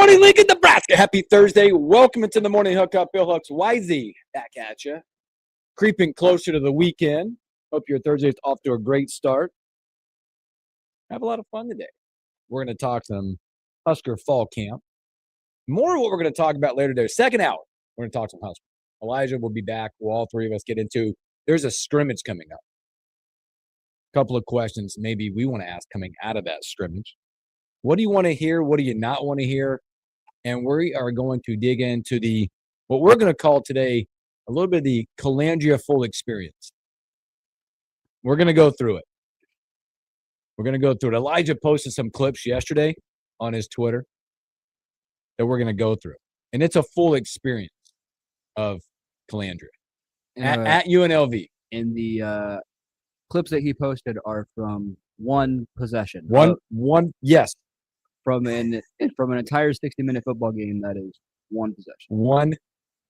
morning, Lincoln, Nebraska. Happy Thursday. Welcome into the morning hookup. Bill Hooks, YZ, back at you. Creeping closer to the weekend. Hope your Thursday's off to a great start. Have a lot of fun today. We're going to talk some Husker fall camp. More of what we're going to talk about later today. Second hour, we're going to talk some Husker. Elijah will be back. We'll all three of us get into. There's a scrimmage coming up. A couple of questions maybe we want to ask coming out of that scrimmage. What do you want to hear? What do you not want to hear? And we are going to dig into what we're going to call today a little bit of the Calandria full experience. We're going to go through it. Elijah posted some clips yesterday on his Twitter that we're going to go through. And it's a full experience of Calandria at UNLV. And the clips that he posted are from one possession. Yes. From an entire 60-minute football game, that is one possession. One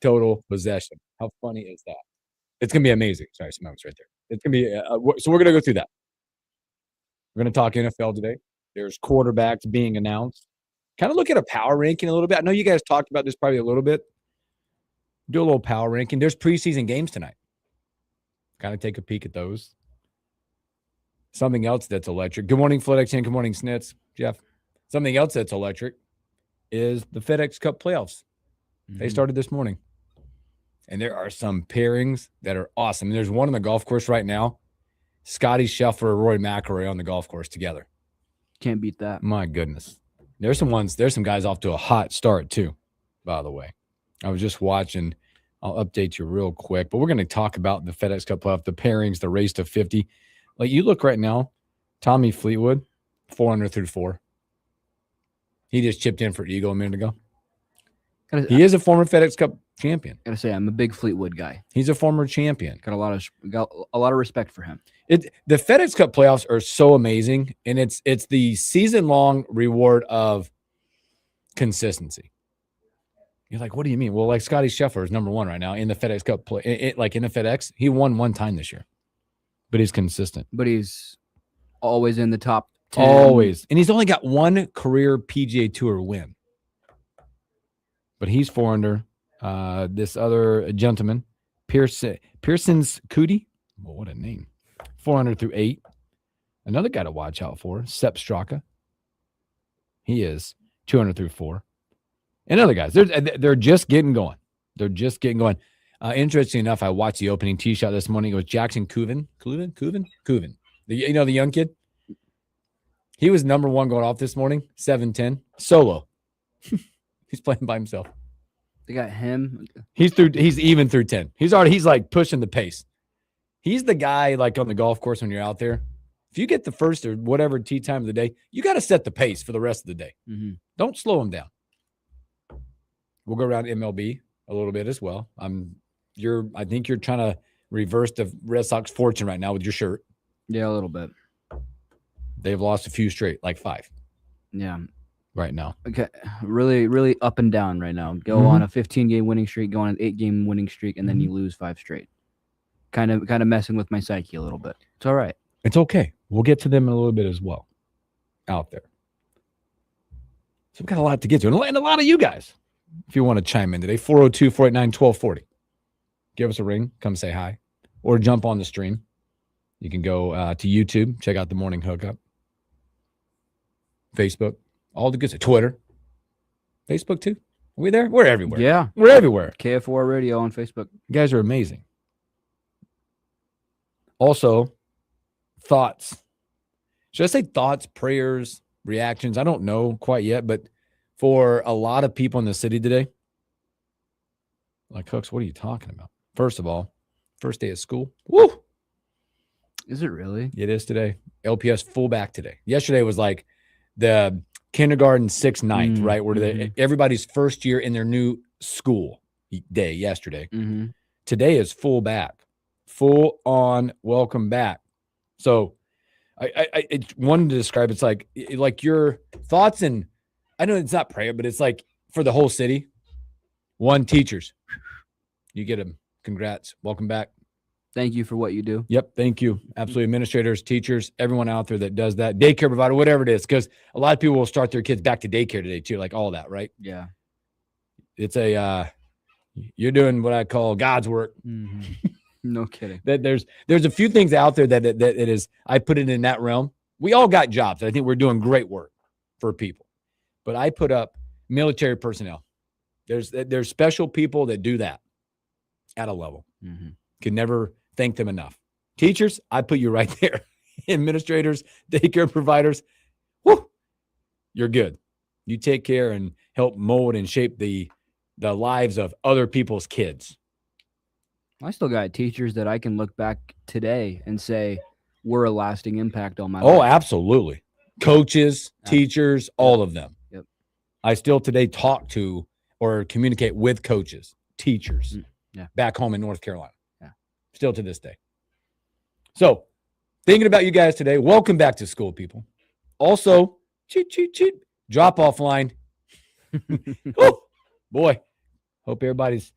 total possession. How funny is that? It's going to be amazing. Sorry, some moments right there. It's going to be so we're going to go through that. We're going to talk NFL today. There's quarterbacks being announced. Kind of look at a power ranking a little bit. I know you guys talked about this probably a little bit. Do a little power ranking. There's preseason games tonight. Kind of take a peek at those. Something else that's electric. Good morning, FedEx, and good morning, Snitz. Jeff. Something else that's electric is the FedEx Cup playoffs. Mm-hmm. They started this morning. And there are some pairings that are awesome. And there's one on the golf course right now. Scotty Scheffler, Rory McIlroy on the golf course together. Can't beat that. My goodness. There's some guys off to a hot start too, by the way. I was just watching. I'll update you real quick. But we're going to talk about the FedEx Cup playoff, the pairings, the race to 50. Like you look right now, Tommy Fleetwood, 400 through 4. He just chipped in for Eagle a minute ago. He is a former FedEx Cup champion. Gotta say, I'm a big Fleetwood guy. He's a former champion. Got a lot of respect for him. The FedEx Cup playoffs are so amazing, and it's the season-long reward of consistency. You're like, what do you mean? Well, like Scotty Scheffler is number one right now in the FedEx Cup play. Like in the FedEx, he won one time this year, but he's consistent. But he's always in the top 10. Always. And he's only got one career PGA Tour win. But he's 4 under. This other gentleman, Pearson's Cootie. Well, what a name. 400 through 8. Another guy to watch out for, Sepp Straka. He is 200 through 4. And other guys, they're just getting going. Interesting enough, I watched the opening tee shot this morning. It was Jackson Cooven. The young kid. He was number one going off this morning, 7-10, solo. He's playing by himself. They got him. He's even through 10. He's like pushing the pace. He's the guy like on the golf course when you're out there. If you get the first or whatever tee time of the day, you got to set the pace for the rest of the day. Mm-hmm. Don't slow him down. We'll go around MLB a little bit as well. I think you're trying to reverse the Red Sox fortune right now with your shirt. Yeah, a little bit. They've lost a few straight, like 5. Yeah. Right now. Okay. Really, really up and down right now. Go on a 15-game winning streak, go on an 8-game winning streak, and then you lose 5 straight. Kind of messing with my psyche a little bit. It's all right. It's okay. We'll get to them in a little bit as well out there. So we've got a lot to get to. And a lot of you guys, if you want to chime in today, 402-489-1240. Give us a ring. Come say hi. Or jump on the stream. You can go to YouTube. Check out the Morning Hookup. Facebook. All the good stuff. Twitter. Facebook too. Are we there? We're everywhere. Yeah. We're everywhere. KF4 Radio on Facebook. You guys are amazing. Also, thoughts. Should I say thoughts, prayers, reactions? I don't know quite yet, but for a lot of people in the city today, like, Hooks, what are you talking about? First of all, first day of school. Woo! Is it really? It is today. LPS fullback today. Yesterday was like the kindergarten 6th, 9th, right? Where everybody's first year in their new school day yesterday. Mm-hmm. Today is fullback. Full on welcome back. So I wanted to describe it's like your thoughts, and I know it's not prayer, but it's like for the whole city. One, teachers. You get them. Congrats. Welcome back. Thank you for what you do. Yep. Thank you. Absolutely. Administrators, teachers, everyone out there that does that, daycare provider, whatever it is, because a lot of people will start their kids back to daycare today too, like all that, right? Yeah. It's you're doing what I call God's work. Mm-hmm. No kidding. That there's a few things out there that it is, I put it in that realm. We all got jobs. I think we're doing great work for people, but I put up military personnel. There's special people that do that at a level. Mm-hmm. Can never thank them enough. Teachers, I put you right there. Administrators, daycare providers, whoo, you're good. You take care and help mold and shape the lives of other people's kids. I still got teachers that I can look back today and say were a lasting impact on my life. Oh, absolutely. Coaches, teachers, all of them. Yep. I still today talk to or communicate with coaches, teachers back home in North Carolina. Yeah. Still to this day. So thinking about you guys today, welcome back to school, people. Also, cheat, drop-off line. Oh, boy, hope everybody's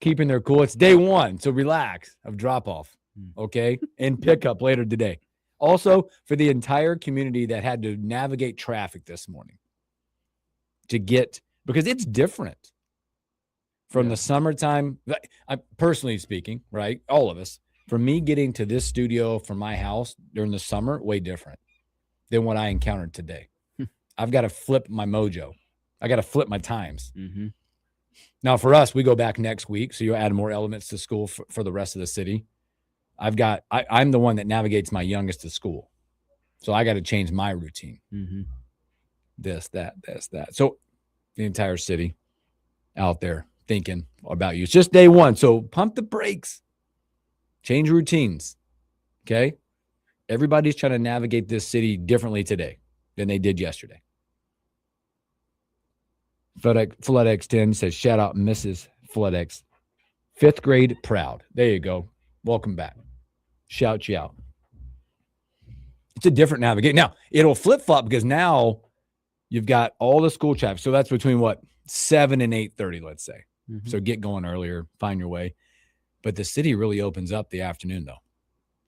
keeping their cool. It's day one, so relax of drop-off, okay, and pickup later today. Also, for the entire community that had to navigate traffic this morning to get, because it's different from the summertime. I'm personally speaking, right? All of us, for me getting to this studio from my house during the summer, way different than what I encountered today. I've got to flip my mojo. I got to flip my times. Mm-hmm. Now, for us, we go back next week, so you'll add more elements to school for the rest of the city. I'm the one that navigates my youngest to school, so I got to change my routine. Mm-hmm. This, that. So the entire city out there thinking about you. It's just day one, so pump the brakes. Change routines, okay? Everybody's trying to navigate this city differently today than they did yesterday. FedEx 10 says, shout out Mrs. FedEx. 5th grade proud. There you go. Welcome back. Shout you out. It's a different navigate. Now, it'll flip-flop because now you've got all the school traffic. So that's between 7 and 8:30, let's say. Mm-hmm. So get going earlier, find your way. But the city really opens up the afternoon, though,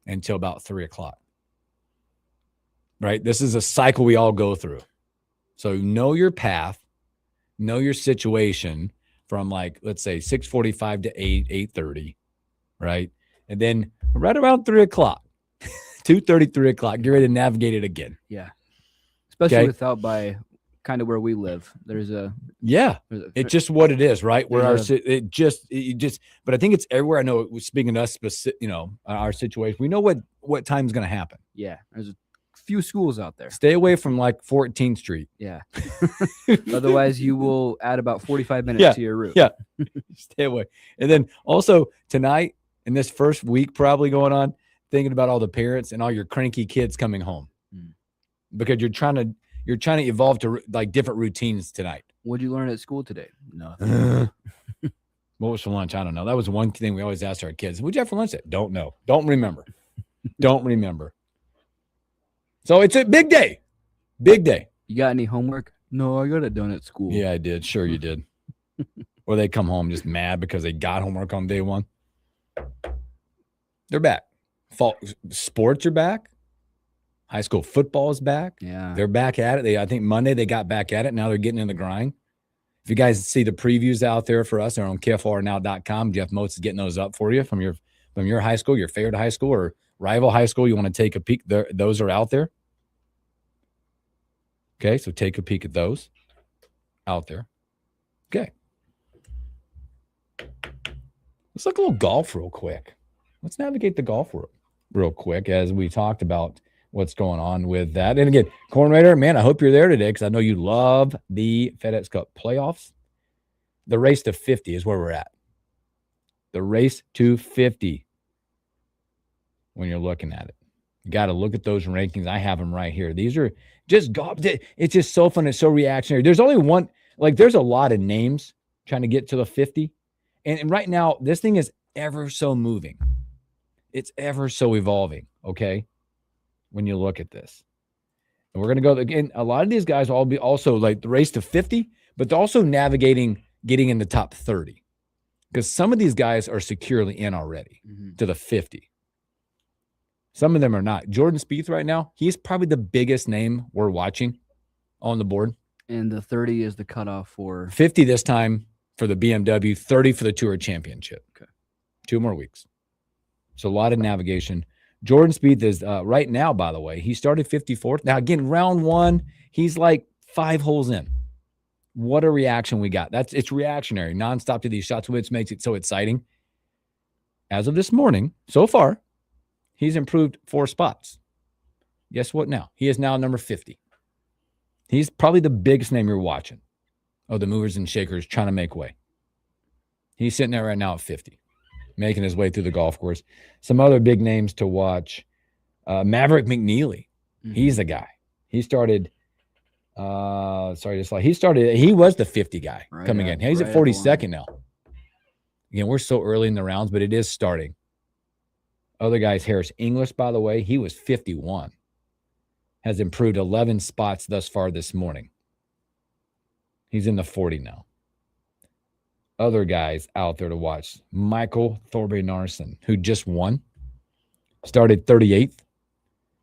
until about 3 o'clock. Right? This is a cycle we all go through. So know your path, know your situation from let's say 6:45 to 8:30, right? And then right around 3 o'clock, 2:30, 3 o'clock, get ready to navigate it again. Yeah. Especially without by kind of where we live. It's just what it is, right? Where but I think it's everywhere. I know, speaking to us, specific, our situation, we know what time is going to happen. Yeah. There's a few schools out there. Stay away from 14th Street. Yeah. Otherwise, you will add about 45 minutes to your route. Yeah. Stay away. And then also tonight, in this first week probably going on, thinking about all the parents and all your cranky kids coming home because you're trying to evolve to different routines tonight. What'd you learn at school today? Nothing. What was for lunch? I don't know. That was one thing we always asked our kids. What'd you have for lunch? Don't know. Don't remember. Don't remember. So it's a big day. Big day. You got any homework? No, I got it done at school. Yeah, I did. Sure you did. Or they come home just mad because they got homework on day one. They're back. Fall sports are back. High school football is back. Yeah. They're back at it. I think Monday they got back at it. Now they're getting in the grind. If you guys see the previews out there for us, they're on KFRnow.com. Jeff Moats is getting those up for you from your high school, your favorite high school or rival high school. You want to take a peek. Those are out there. Okay, so take a peek at those out there. Okay. Let's look a little golf real quick. Let's navigate the golf real quick as we talked about what's going on with that. And again, Corn Raider, man, I hope you're there today because I know you love the FedEx Cup playoffs. The race to 50 is where we're at. The race to 50 when you're looking at it. You got to look at those rankings. I have them right here. These are just golf. It's just so fun. It's so reactionary. There's only one, there's a lot of names trying to get to the 50. And right now, this thing is ever so moving. It's ever so evolving, okay, when you look at this. And we're going to go, again, a lot of these guys will all be also the race to 50, but they're also navigating getting in the top 30. because some of these guys are securely in already to the 50. Some of them are not. Jordan Spieth right now, he's probably the biggest name we're watching on the board. And the 30 is the cutoff for 50 this time for the BMW, 30 for the Tour Championship. Okay. 2 more weeks. So a lot of navigation. Jordan Spieth is right now, by the way, he started 54th. Now, again, round 1, he's like 5 holes in. What a reaction we got. It's reactionary, nonstop to these shots, which makes it so exciting. As of this morning, so far, he's improved 4 spots. Guess what now? He is now number 50. He's probably the biggest name you're watching. Oh, the movers and shakers trying to make way. He's sitting there right now at 50, making his way through the golf course. Some other big names to watch. Maverick McNeely. He's the guy. He started he was the 50 guy coming in. He's at 42nd now. Again, we're so early in the rounds, but it is starting. Other guys, Harris English, by the way, he was 51. Has improved 11 spots thus far this morning. He's in the 40 now. Other guys out there to watch. Michael Thorbjornsen, who just won, started 38th.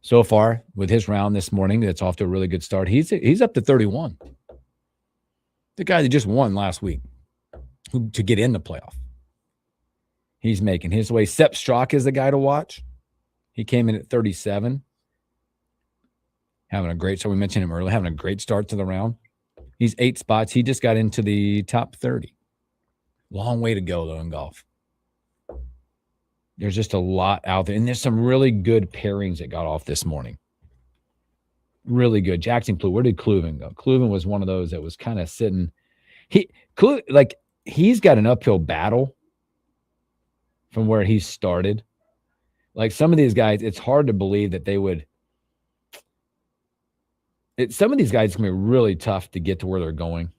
So far, with his round this morning, that's off to a really good start. He's up to 31. The guy that just won last week to get in the playoff. He's making his way. Sepp Straka is the guy to watch. He came in at 37. Having a great start. We mentioned him earlier. Having a great start to the round. He's 8 spots. He just got into the top 30. Long way to go, though, in golf. There's just a lot out there. And there's some really good pairings that got off this morning. Really good. Jackson Clue. Where did Cluven go? Cluven was one of those that was kind of sitting. He's got an uphill battle from where he started. Like some of these guys, it's hard to believe that they would. Some of these guys can be really tough to get to where they're going.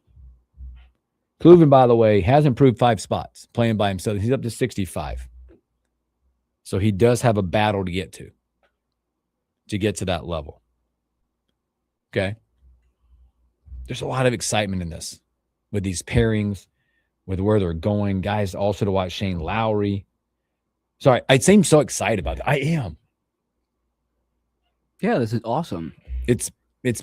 Cluven, by the way, has improved 5 spots playing by himself. He's up to 65. So he does have a battle to get to that level. Okay. There's a lot of excitement in this with these pairings, with where they're going. Guys also to watch Shane Lowry. Sorry, I seem so excited about it. I am. Yeah, this is awesome. It's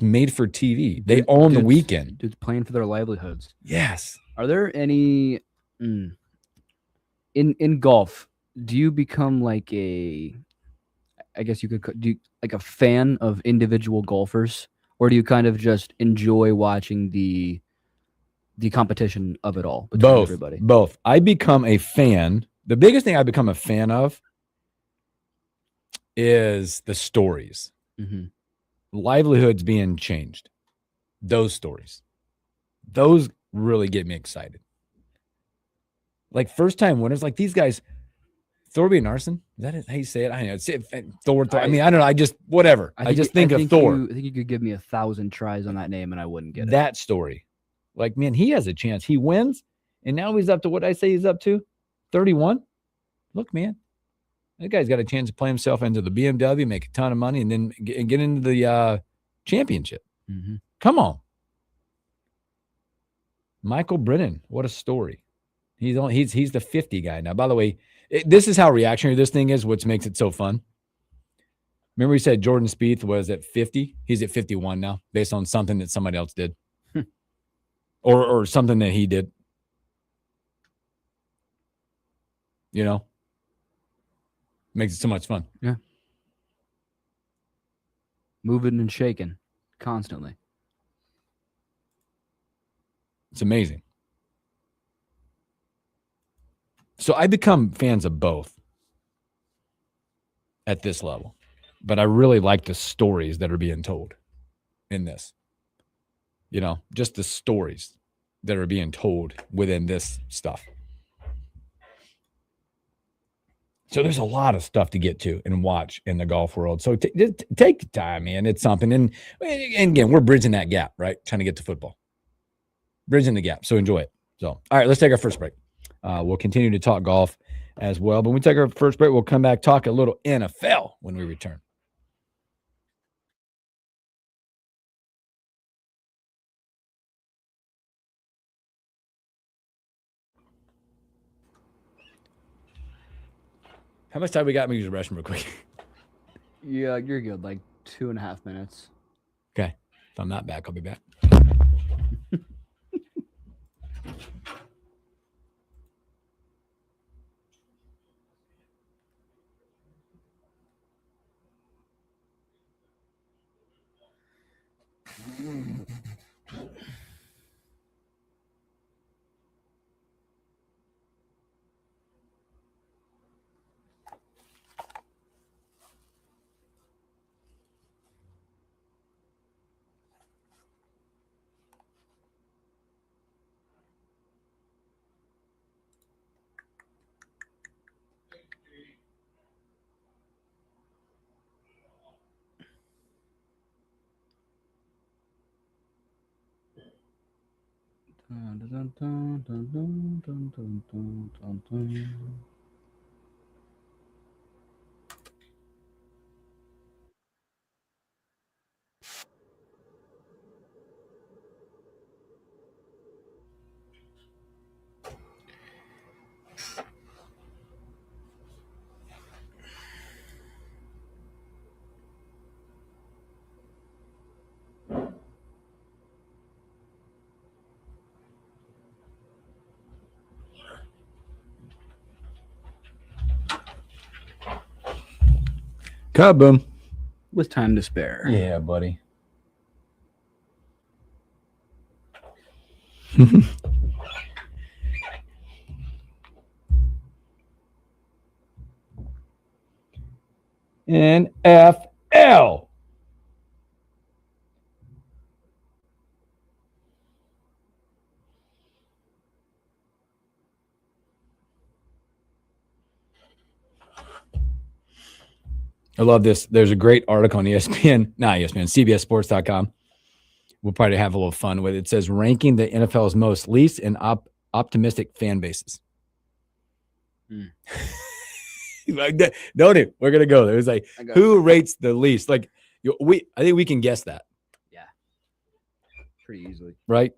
made for TV. They own the weekend. Dude's playing for their livelihoods. Yes. Are there any in golf? Do you become like a fan of individual golfers, or do you kind of just enjoy watching the competition of it all between everybody? Both. I become a fan. The biggest thing I become a fan of is the stories. Livelihoods being changed. Those stories. Those really get me excited. Like first-time winners, like these guys. Thorbjornsen, is that how you say it? I know. Thor. I mean, I don't know. I just whatever. I just think of Thor. I think you could give me 1,000 tries on that name, and I wouldn't get it. That story, like man, he has a chance. He wins, and now he's up to what I say he's up to, 31. Look, man, that guy's got a chance to play himself into the BMW, make a ton of money, and then get into the championship. Come on, Michael Brennan. What a story. He's the 50 guy now. By the way. This is how reactionary this thing is, which makes it so fun. Remember we said Jordan Spieth was at 50? He's at 51 now, based on something that somebody else did. or something that he did. You know? Makes it so much fun. Yeah. Moving and shaking constantly. It's amazing. So I become fans of both at this level, but I really like the stories that are being told in this. You know, just the stories that are being told within this stuff. So there's a lot of stuff to get to and watch in the golf world. So take the time, man. It's something. And again, we're bridging that gap, right? Trying to get to football. Bridging the gap. So enjoy it. So, all right, let's take our first break. We'll continue to talk golf as well. But when we take our first break, we'll come back, talk a little NFL when we return. How much time we got? Let me use the restroom real quick. Yeah, you're good. Like 2.5 minutes. Okay. If I'm not back, I'll be back. Kaboom. With time to spare. Yeah, buddy. NFL. I love this. There's a great article on CBSSports.com. We'll probably have a little fun with it. It says ranking the NFL's most least and optimistic fan bases. Like that, don't it? We're gonna go there. It's like who rates the least? Like I think we can guess that. Yeah, pretty easily, right?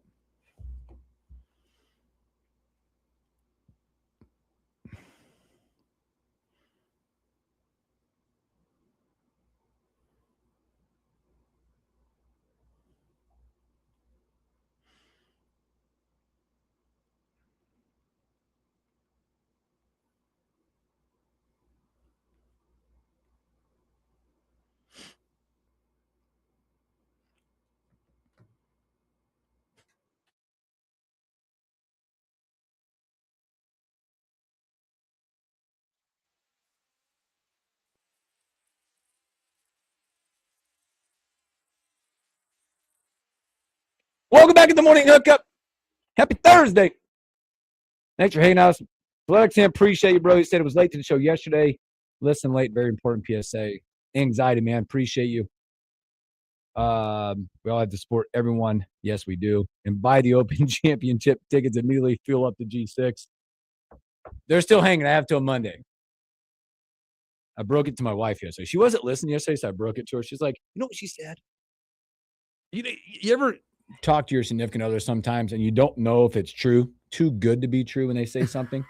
Welcome back to the morning hookup. Happy Thursday. Thanks for hanging out. Flexham, appreciate you, bro. He said it was late to the show yesterday. Listen late, very important PSA. Anxiety, man. Appreciate you. We all have to support everyone. Yes, we do. And buy the Open Championship tickets immediately. Fuel up the G6. They're still hanging. I have till Monday. I broke it to my wife yesterday. She wasn't listening yesterday, so I broke it to her. She's like, you know what she said? You ever talk to your significant other sometimes and you don't know if it's true, too good to be true when they say something?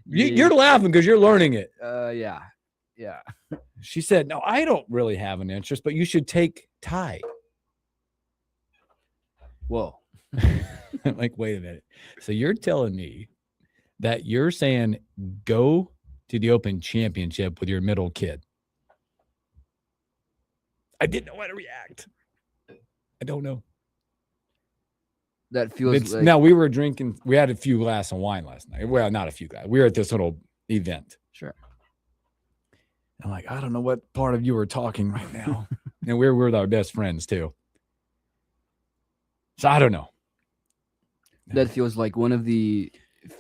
You're laughing because you're learning it. Yeah. She said, no, I don't really have an interest, but you should take Ty. Whoa. I'm like, wait a minute. So you're telling me that you're saying go to the Open Championship with your middle kid? I didn't know how to react. I don't know. That feels like... Now, we were drinking. We had a few glasses of wine last night. Well, not a few glasses. We were at this little event. Sure. I'm like, I don't know what part of you are talking right now. And we're with our best friends, too. So I don't know. That feels like one of the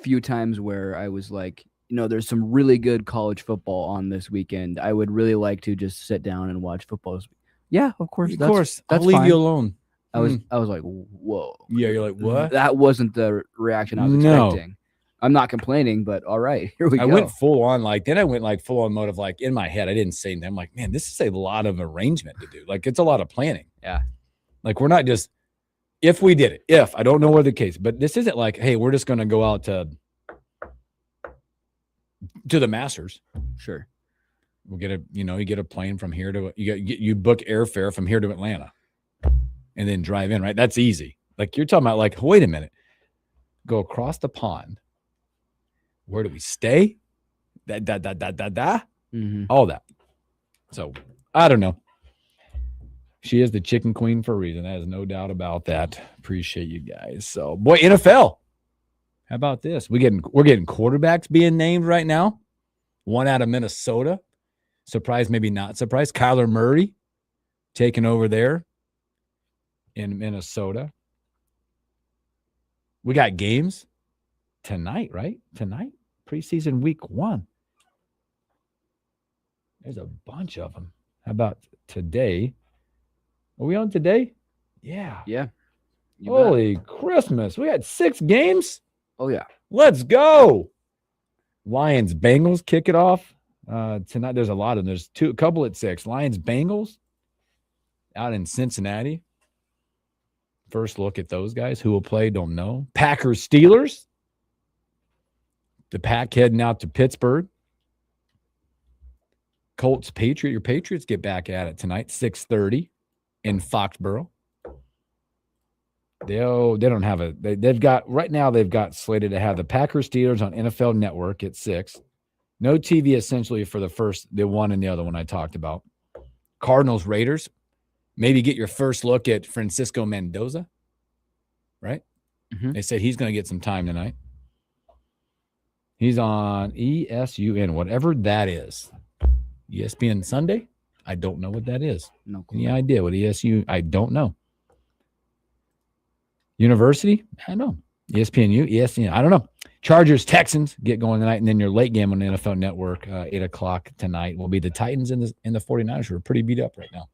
few times where I was like, there's some really good college football on this weekend. I would really like to just sit down and watch football. Yeah, of course. That's I'll leave fine. You alone. I was like, whoa. Yeah, you're like, what? That wasn't the reaction I was expecting. I'm not complaining, but all right, here we go. I went full on, then I went full on mode of in my head. I didn't say anything. I'm like, man, this is a lot of arrangement to do. It's a lot of planning. Yeah. We're not just, if we did it, I don't know what the case, but this isn't hey, we're just going to go out to to the Masters. Sure. We'll get you get a plane from here to you book airfare from here to Atlanta, and then drive in. Right, that's easy. Like you're talking about. Like, wait a minute, go across the pond. Where do we stay? All that. So I don't know. She is the chicken queen for a reason. There's no doubt about that. Appreciate you guys. So, boy, NFL. How about this? We're getting quarterbacks being named right now. One out of Minnesota. Surprised, maybe not surprised. Kyler Murray taking over there in Minnesota. We got games tonight, right? Tonight, preseason week 1. There's a bunch of them. How about today? Are we on today? Yeah. Yeah. Holy Christmas. We had 6 games. Oh, yeah. Let's go. Lions, Bengals kick it off. Tonight, there's a lot of them. There's a couple at 6. Lions, Bengals out in Cincinnati. First look at those guys. Who will play, don't know. Packers, Steelers. The Pack heading out to Pittsburgh. Colts, Patriots. Your Patriots get back at it tonight, 6:30 in Foxborough. They don't have they've got slated to have the Packers, Steelers on NFL Network at 6. No TV essentially for the one and the other one I talked about. Cardinals, Raiders. Maybe get your first look at Francisco Mendoza, right? Mm-hmm. They said he's going to get some time tonight. He's on ESUN, whatever that is. ESPN Sunday? I don't know what that is. No clue. Any idea what ESU? I don't know. University? I don't know. ESPNU? ESPN? I don't know. Chargers, Texans get going tonight, and then your late game on the NFL Network, 8 o'clock tonight, will be the Titans and the 49ers, who are pretty beat up right now.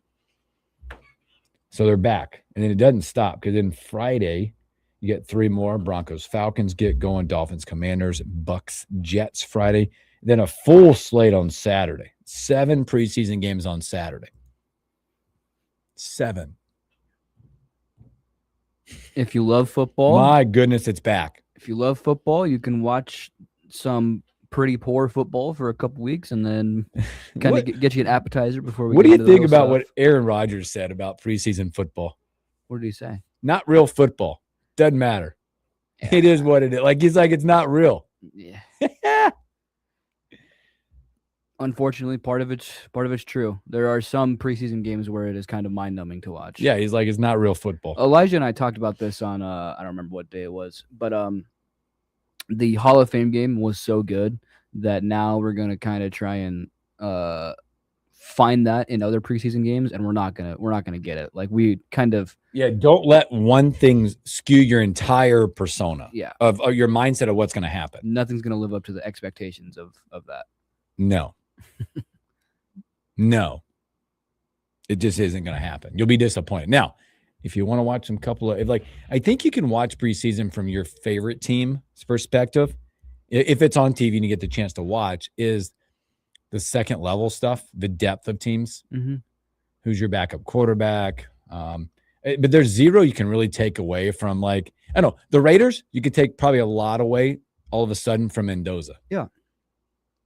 So they're back. And then it doesn't stop, because then Friday, you get 3 more. Broncos, Falcons get going. Dolphins, Commanders, Bucks, Jets Friday. Then a full slate on Saturday. 7 preseason games on Saturday. 7. If you love football. My goodness, it's back. If you love football, you can watch some pretty poor football for a couple weeks and then kind of get you an appetizer before we What do get you into think the real about stuff. what Aaron Rodgers said about preseason football? What did he say? Not real football. Doesn't matter. Yeah. It is what it is. He's like, it's not real. Yeah. Unfortunately, part of it's true. There are some preseason games where it is kind of mind-numbing to watch. Yeah, he's like, it's not real football. Elijah and I talked about this on I don't remember what day it was, but the Hall of Fame game was so good that now we're gonna kind of try and find that in other preseason games, and we're not gonna get it. Like we kind of don't let one thing skew your entire persona. Yeah. Of your mindset of what's going to happen. Nothing's gonna live up to the expectations of that. No. No. It just isn't going to happen. You'll be disappointed. Now, if you want to watch some couple of I think you can watch preseason from your favorite team's perspective. If it's on TV and you get the chance to watch, is the second level stuff, the depth of teams. Mm-hmm. Who's your backup quarterback? But there's zero you can really take away from I don't know, the Raiders, you could take probably a lot away all of a sudden from Mendoza. Yeah.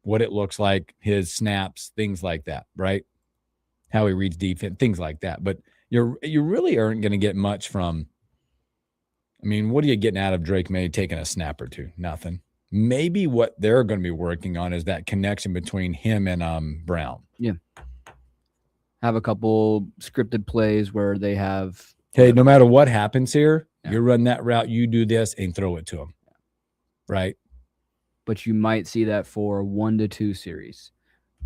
What it looks like, his snaps, things like that, right? How he reads defense, things like that. But you really aren't going to get much from, what are you getting out of Drake May taking a snap or two? Nothing. Maybe what they're going to be working on is that connection between him and Brown. Yeah. Have a couple scripted plays where they have. Hey, no matter what happens here, Yeah. you run that route, you do this, and throw it to him. Right? But you might see that for 1 to 2 series.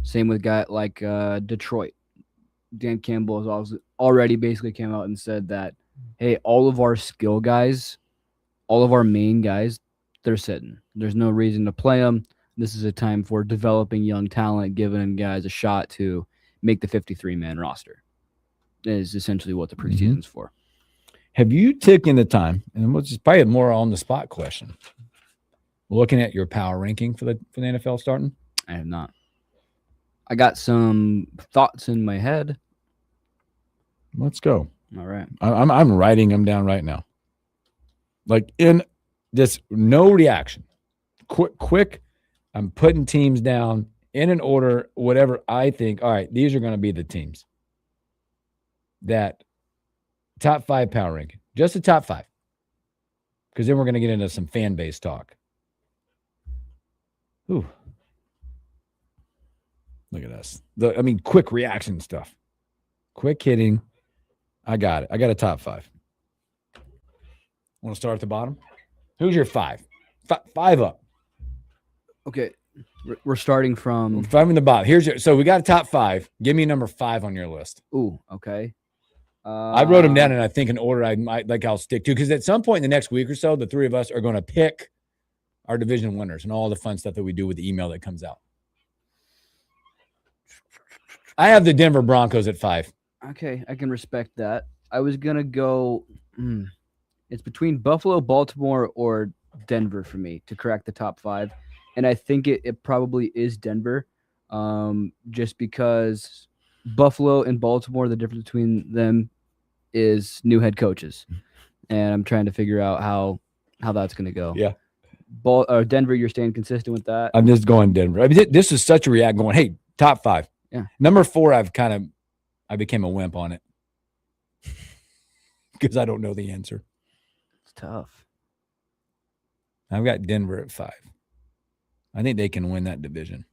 Same with guy like Detroit. Dan Campbell has also already basically came out and said that, hey, all of our skill guys, all of our main guys, they're sitting. There's no reason to play them. This is a time for developing young talent, giving guys a shot to make the 53-man roster. That is essentially what the preseason's for. Have you taken the time, and we'll just probably a more on-the-spot question, looking at your power ranking for the NFL starting? I have not. I got some thoughts in my head. Let's go. All right. I'm writing them down right now. In this, no reaction. Quick I'm putting teams down in an order, whatever I think. All right, these are going to be the teams that top 5 power ranking, just the top 5, because then we're going to get into some fan base talk. Ooh. Look at us. Quick reaction stuff. Quick hitting. I got it. I got a top 5. Want to start at the bottom? Who's your 5? 5 up. Okay. We're starting from 5 in the bottom. So we got a top 5. Give me number 5 on your list. Ooh, okay. I wrote them down, and I think in order I'll stick to, because at some point in the next week or so, the 3 of us are going to pick our division winners and all the fun stuff that we do with the email that comes out. I have the Denver Broncos at 5. Okay, I can respect that. I was gonna go. It's between Buffalo, Baltimore, or Denver for me to crack the top 5, and I think it probably is Denver, just because Buffalo and Baltimore, the difference between them is new head coaches, and I'm trying to figure out how that's gonna go. Yeah. Denver, you're staying consistent with that? I'm just going Denver. This is such a react going, hey, top 5. Yeah. Number 4, I became a wimp on it because I don't know the answer. It's tough. I've got Denver at 5. I think they can win that division.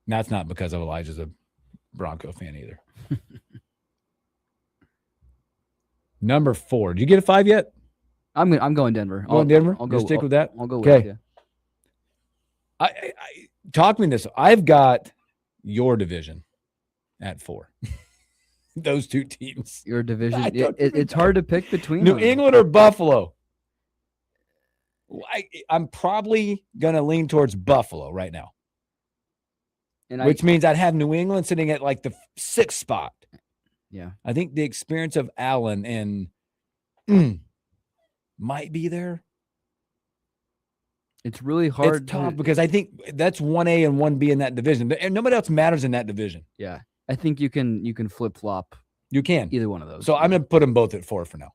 That's not because of Elijah's a Bronco fan either. Number 4. Did you get a 5 yet? I'm going Denver. Going Denver? I'll go stick with that. I'll go with you. I talk me this. I've got your division at 4. Those 2 teams. Your division. It's hard to pick between New them. England or Buffalo. I'm probably going to lean towards Buffalo right now, which means I'd have New England sitting at like the 6th spot. Yeah. I think the experience of Allen and might be there. It's really hard. It's tough because I think that's 1A and 1B in that division. And nobody else matters in that division. Yeah. I think you can flip-flop. You can. Either one of those. So I'm going to put them both at 4 for now.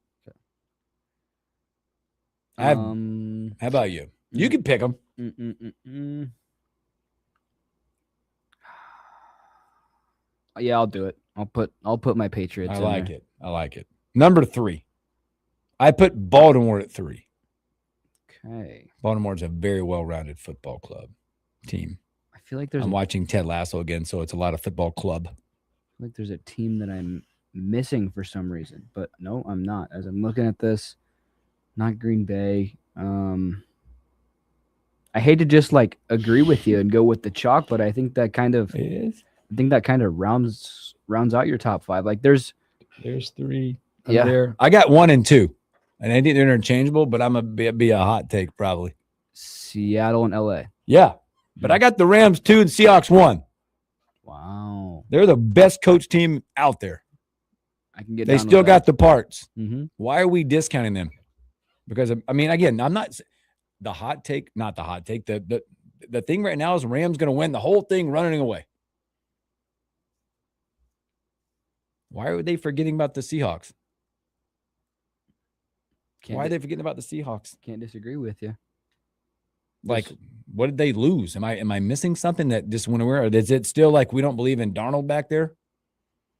Okay. How about you? You can pick them. Yeah, I'll do it. I'll put my Patriots. I like it. Number 3. I put Baltimore at 3. Okay. Baltimore's a very well-rounded football club team. I feel like I'm watching Ted Lasso again, so it's a lot of football club. I feel like there's a team that I'm missing for some reason, but no, I'm not. As I'm looking at this, not Green Bay. I hate to just like agree with you and go with the chalk, but I think that kind of rounds out your top 5. Like there's 3. Yeah. There. I got 1 and 2. And I think they're interchangeable, but I'm going to be a hot take probably. Seattle and LA. Yeah. But I got the Rams 2 and Seahawks 1. Wow. They're the best coach team out there. I can get. They still got the parts. Mm-hmm. Why are we discounting them? Because again, I'm not the hot take, not the hot take. The thing right now is Rams going to win the whole thing running away. Why are they forgetting about the Seahawks? Why are they forgetting about the Seahawks? Can't disagree with you. Like, what did they lose? Am I missing something that just went away? Or is it still like we don't believe in Darnold back there?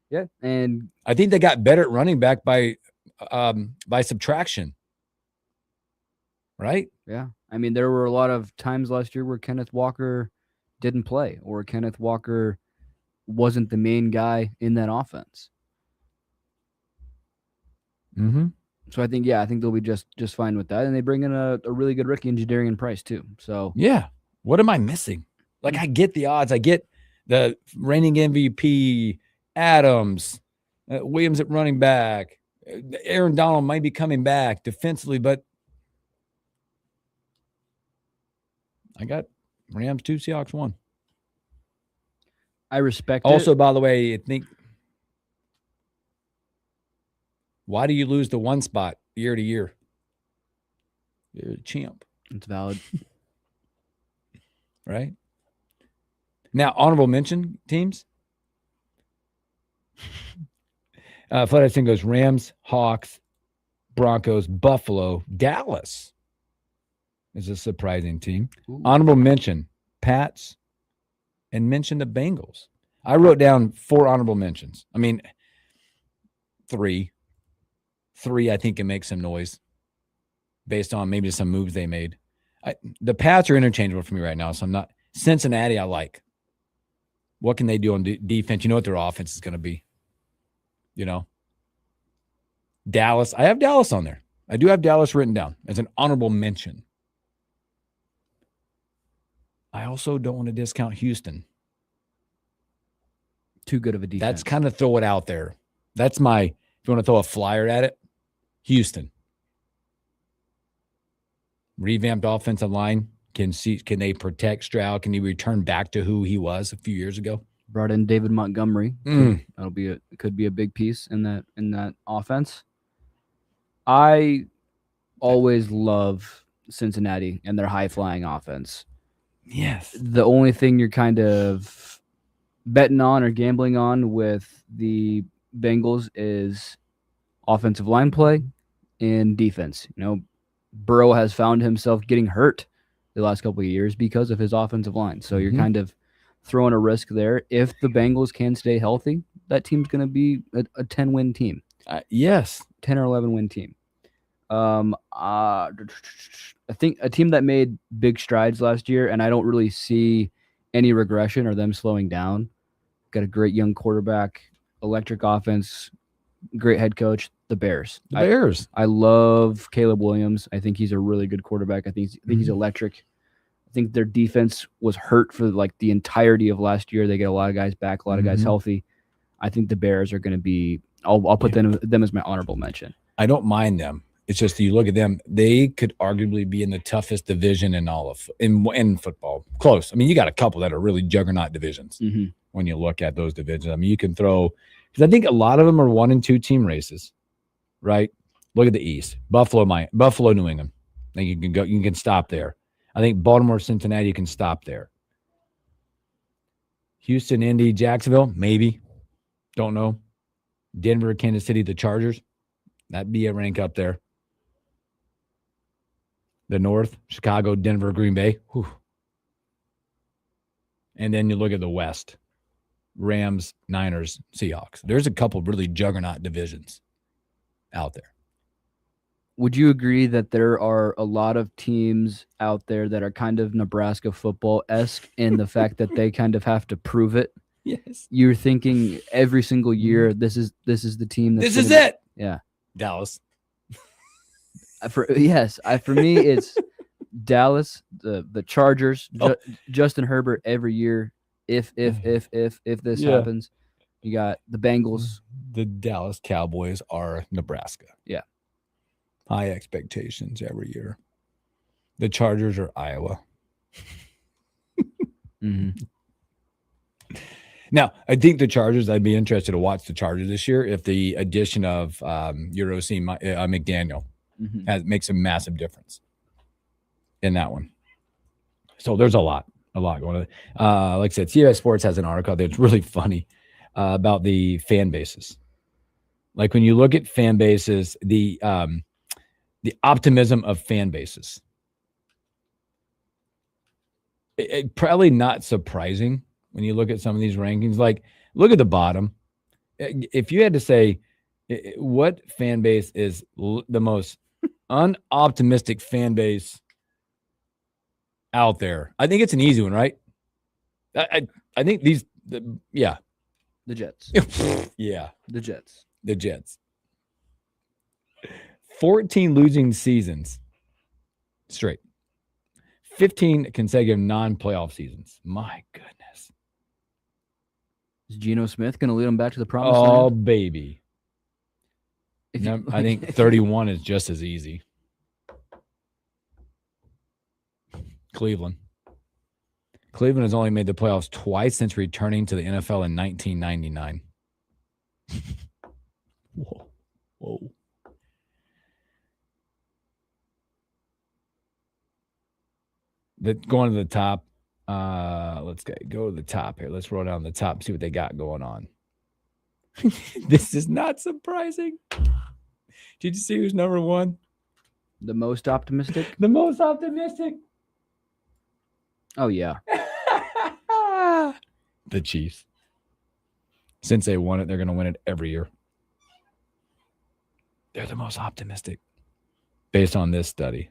Yeah, and I think they got better at running back by subtraction. Right? Yeah. I mean, there were a lot of times last year where Kenneth Walker didn't play or Kenneth Walker wasn't the main guy in that offense. Mm-hmm. So I think they'll be just fine with that. And they bring in a really good rookie in Jadarian Price too. So yeah. What am I missing? Like, I get the odds. I get the reigning MVP, Adams, Williams at running back. Aaron Donald might be coming back defensively, but I got Rams 2, Seahawks 1. I respect also, it. By the way, I think, why do you lose the 1 spot year to year? You're a champ. It's valid. Right? Now, honorable mention teams. Flat goes Rams, Hawks, Broncos, Buffalo, Dallas. is a surprising team. Ooh. Honorable mention, Pats, and mention the Bengals. I wrote down 4 honorable mentions. I mean, 3. 3, I think, can make some noise based on maybe some moves they made. The Pats are interchangeable for me right now, so I'm not. Cincinnati, I like. What can they do on defense? You know what their offense is going to be. Dallas. I have Dallas on there. I do have Dallas written down as an honorable mention. I also don't want to discount Houston. Too good of a defense. That's kind of throw it out there. That's my, if you want to throw a flyer at it, Houston. Revamped offensive line. Can they protect Stroud? Can he return back to who he was a few years ago? Brought in David Montgomery. Could be a big piece in that offense. I always love Cincinnati and their high flying offense. Yes. The only thing you're kind of betting on or gambling on with the Bengals is offensive line play and defense. Burrow has found himself getting hurt the last couple of years because of his offensive line. So you're kind of throwing a risk there. If the Bengals can stay healthy, that team's going to be a 10-win team. Yes. 10 or 11-win team. I think a team that made big strides last year, and I don't really see any regression or them slowing down. Got a great young quarterback, electric offense, great head coach, the Bears. I love Caleb Williams. I think he's a really good quarterback. I think he's electric. I think their defense was hurt for like the entirety of last year. They get a lot of guys back, a lot of guys healthy. I think the Bears are going to be. I'll put them as my honorable mention. I don't mind them. It's just you look at them; they could arguably be in the toughest division in all of in football. Close. I mean, you got a couple that are really juggernaut divisions when you look at those divisions. I mean, you can throw because I think a lot of them are 1 and 2 team races, right? Look at the East: Buffalo, New England. I think you can go. You can stop there. I think Baltimore, Cincinnati, you can stop there. Houston, Indy, Jacksonville, maybe. Don't know. Denver, Kansas City, the Chargers. That'd be a rank up there. The North, Chicago, Denver, Green Bay. Whew. And then you look at the West. Rams, Niners, Seahawks. There's a couple really juggernaut divisions out there. Would you agree that there are a lot of teams out there that are kind of Nebraska football-esque in the fact that they kind of have to prove it? Yes. You're thinking every single year, this is the team. This is it. Yeah. Dallas. For me, it's Dallas, the Chargers, Justin Herbert every year. If this happens, you got the Bengals. The Dallas Cowboys are Nebraska. Yeah. High expectations every year. The Chargers are Iowa. Now, I think the Chargers, I'd be interested to watch the Chargers this year if the addition of Eurosi McDaniel makes a massive difference in that one. So there's a lot going on. Like I said, CBS Sports has an article that's really funny about the fan bases. Like when you look at fan bases, the optimism of fan bases. It probably not surprising when you look at some of these rankings. Like, look at the bottom. If you had to say what fan base is the most unoptimistic fan base out there, I think it's an easy one, right? I think the Jets. Yeah. The Jets. 14 losing seasons straight. 15 consecutive non-playoff seasons. My goodness. Is Geno Smith going to lead them back to the promised land? Oh, baby. I think 31 is just as easy. Cleveland has only made the playoffs twice since returning to the NFL in 1999. Whoa. Going to the top. Let's go to the top here. Let's roll down the top, see what they got going on. This is not surprising. Did you see who's number 1? The most optimistic? The most optimistic? Oh, yeah. The Chiefs. Since they won it, they're going to win it every year. They're the most optimistic based on this study.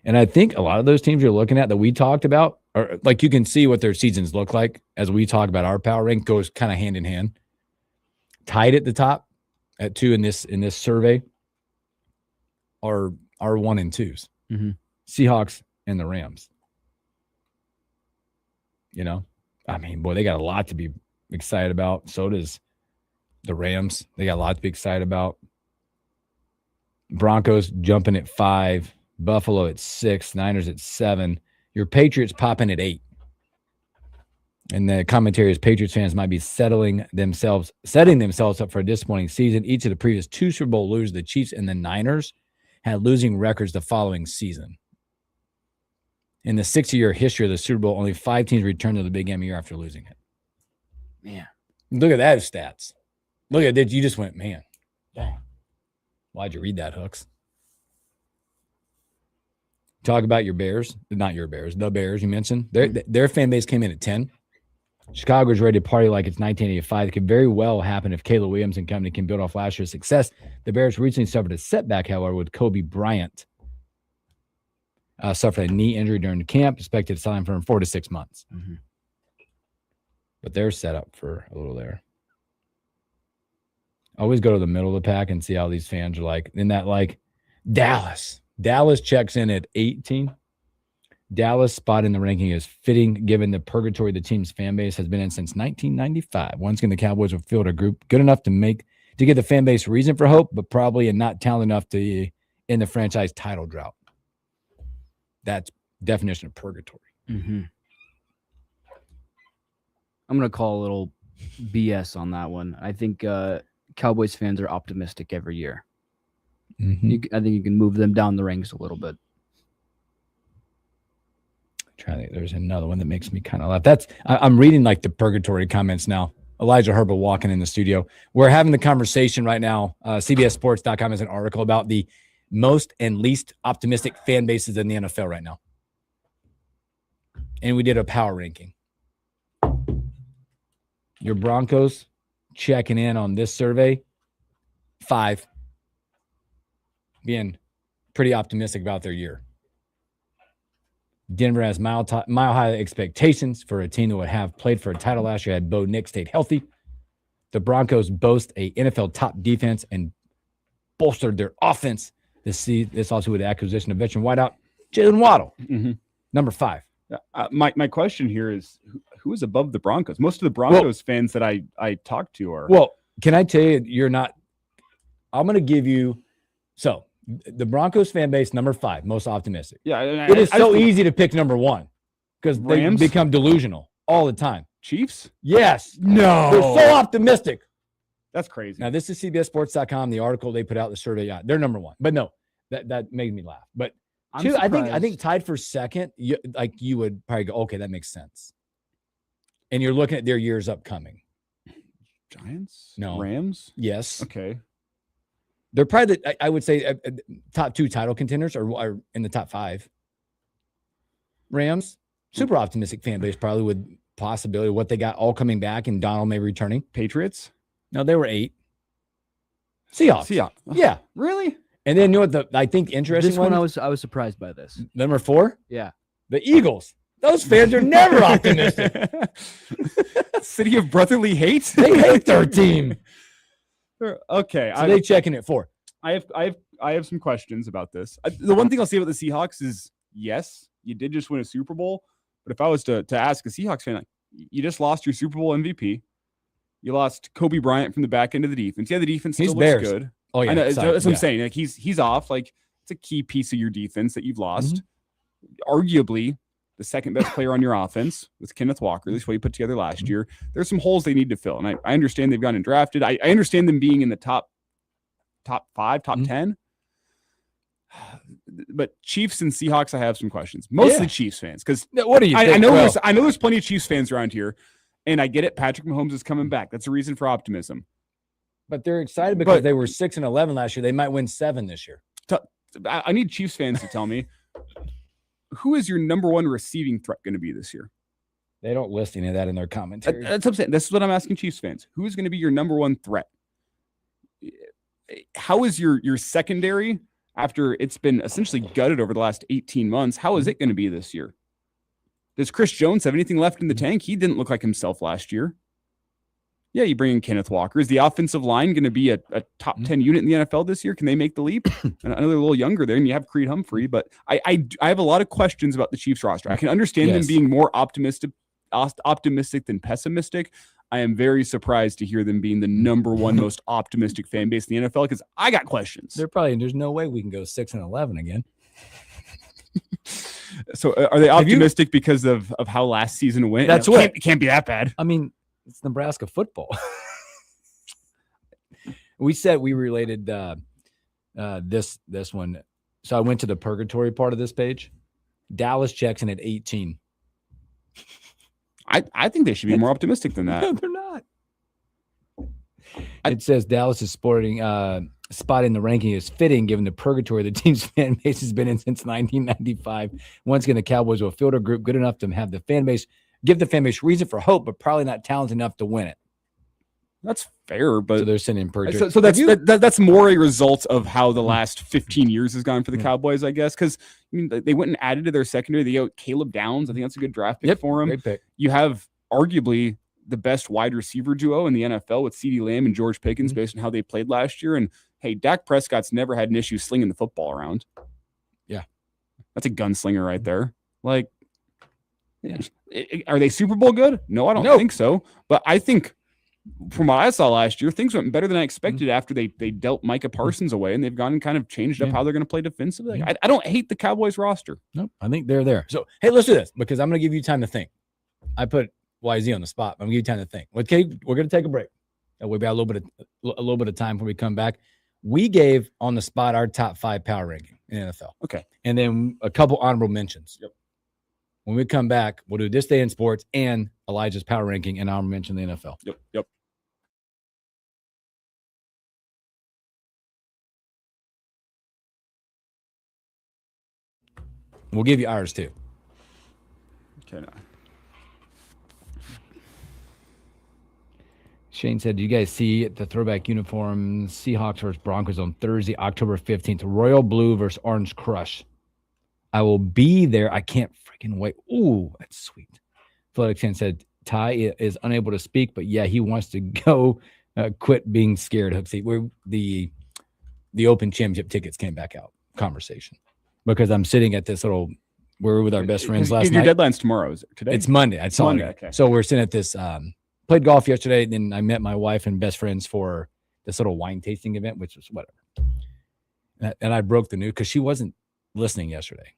And I think a lot of those teams you're looking at that we talked about, are like you can see what their seasons look like as we talk about our power rank goes kind of hand in hand. Tied at the top at 2 in this survey are 1 and 2s. Mm-hmm. Seahawks and the Rams. You know, I mean, boy, they got a lot to be excited about. So does the Rams. They got a lot to be excited about. Broncos jumping at 5, Buffalo at 6, Niners at 7. Your Patriots popping at 8. And the commentary is Patriots fans might be setting themselves up for a disappointing season. Each of the previous 2 Super Bowl losers, the Chiefs and the Niners, had losing records the following season. In the 60-year history of the Super Bowl, only 5 teams returned to the big game a year after losing it. Man. Look at those stats. Look at that. You just went, man. Dang. Why'd you read that, Hooks? Talk about your Bears. Not your Bears. The Bears you mentioned. Their fan base came in at 10. Chicago's ready to party like it's 1985. It could very well happen if Caleb Williams and company can build off last year's success. The Bears recently suffered a setback, however, with Kobe Bryant. Suffered a knee injury during the camp, expected to sign for him 4 to 6 months. Mm-hmm. But they're set up for a little there. Always go to the middle of the pack and see how these fans are like. In that, like, Dallas. Dallas checks in at 18. Dallas' spot in the ranking is fitting given the purgatory the team's fan base has been in since 1995. Once again, the Cowboys will field a group good enough to give the fan base reason for hope, but probably not talented enough to end the franchise title drought. That's definition of purgatory. Mm-hmm. I'm going to call a little BS on that one. I think Cowboys fans are optimistic every year. Mm-hmm. I think you can move them down the ranks a little bit. Trying to think, there's another one that makes me kind of laugh. I'm reading like the purgatory comments now. Elijah Herbert walking in the studio. We're having the conversation right now. CBSSports.com has an article about the most and least optimistic fan bases in the NFL right now. And we did a power ranking. Your Broncos checking in on this survey, 5. Being pretty optimistic about their year. Denver has mile high expectations for a team that would have played for a title last year had Bo Nix stayed healthy. The Broncos boast a NFL top defense and bolstered their offense this also with the acquisition of veteran wideout Jalen Waddle. Mm-hmm. Number 5. My question here is who is above the Broncos? Most of the Broncos fans that I talk to are. Well, can I tell you, you're not. I'm going to give you. So the Broncos fan base, number 5, most optimistic. Yeah, it is so easy to pick number 1 because they Rams? become delusional all the time. Chiefs? Yes. No. They're so optimistic. That's crazy. Now, this is CBSSports.com, the article they put out, the survey. Yeah, they're number 1. But no, that made me laugh. But 2, I think tied for second, you would probably go, okay, that makes sense. And you're looking at their years upcoming. Giants? No. Rams? Yes. Okay. They're probably, I would say, top 2 title contenders are in the top 5. Rams, super optimistic fan base, probably with possibility of what they got all coming back and Donald may returning. Patriots? No, they were 8. Seahawks. Yeah. Really? And then you know what I think interesting This one I was surprised by this. Number 4? Yeah. The Eagles. Those fans are never optimistic. City of brotherly hate? They hate their team. Okay. So they checking it 4. I have some questions about this. The one thing I'll say about the Seahawks is, yes, you did just win a Super Bowl. But if I was to ask a Seahawks fan, like, you just lost your Super Bowl MVP. You lost Kobe Bryant from the back end of the defense. Yeah, the defense still looks good. Oh, yeah. I know, that's what I'm saying. Like he's off. Like it's a key piece of your defense that you've lost. Mm-hmm. Arguably the second best player on your offense with Kenneth Walker. At least what he put together last year. There's some holes they need to fill. And I understand they've gone and drafted. I understand them being in the top 5, top 10. But Chiefs and Seahawks, I have some questions. Mostly Chiefs fans. Because what do you think? I know there's plenty of Chiefs fans around here. And I get it. Patrick Mahomes is coming back. That's a reason for optimism. But they're excited because they were 6-11 last year. They might win 7 this year. I need Chiefs fans to tell me, who is your number one receiving threat going to be this year? They don't list any of that in their commentary. That's what I'm saying. This is what I'm asking Chiefs fans. Who is going to be your number one threat? How is your secondary after it's been essentially gutted over the last 18 months? How is it going to be this year? Does Chris Jones have anything left in the tank? He didn't look like himself last year. Yeah, you bring in Kenneth Walker. Is the offensive line going to be a top 10 unit in the NFL this year? Can they make the leap? And I know they're a little younger there, and you have Creed Humphrey, but I have a lot of questions about the Chiefs roster. I can understand them being more optimistic than pessimistic. I am very surprised to hear them being the number one most optimistic fan base in the NFL because I got questions. There's no way we can go 6-11 again. So are they optimistic because of how last season went? That's what it can't be that bad. I mean, it's Nebraska football. We said we related this one. So I went to the purgatory part of this page. Dallas checks in at 18. I think they should be more optimistic than that. No, they're not. It says Dallas is sporting spot in the ranking is fitting given the purgatory the team's fan base has been in since 1995. Once again, the Cowboys will field a group good enough to have the fan base give the fan base reason for hope, but probably not talented enough to win it. That's fair, but so they're sending purgatory. So that's more a result of how the last 15 years has gone for the Cowboys, I guess, because they went and added to their secondary. They got Caleb Downs. I think that's a good draft pick for him. Great pick. You have arguably the best wide receiver duo in the NFL with CeeDee Lamb and George Pickens based on how they played last year. And hey, Dak Prescott's never had an issue slinging the football around. Yeah. That's a gunslinger right there. Like, are they Super Bowl good? No, I don't think so. But I think from what I saw last year, things went better than I expected after they dealt Micah Parsons away, and they've gone and kind of changed up how they're going to play defensively. Like, I don't hate the Cowboys roster. Nope, I think they're there. So, hey, let's do this because I'm going to give you time to think. I put YZ on the spot. I'm going to give you time to think. Okay, we're going to take a break. We've got a little bit of time when we come back. We gave on the spot our top 5 power ranking in NFL. Okay, and then a couple honorable mentions. Yep. When we come back, we'll do This Day in Sports and Elijah's power ranking and honorable mention in the NFL. Yep. We'll give you ours too. Okay. No. Shane said, do you guys see the throwback uniforms, Seahawks versus Broncos on Thursday, October 15th, Royal Blue versus Orange Crush? I will be there. I can't freaking wait. Ooh, that's sweet. Athletic fan said, Ty is unable to speak, but yeah, he wants to go quit being scared. Hooksy. We're the Open Championship tickets came back out. Conversation. Because I'm sitting at this little, we were with our best friends last night. Your deadline's tomorrow, is it today? It's Monday. I saw Monday, it. okay. So we're sitting at this, played golf yesterday. Then I met my wife and best friends for this little wine tasting event, which was whatever. And I broke the news because she wasn't listening yesterday,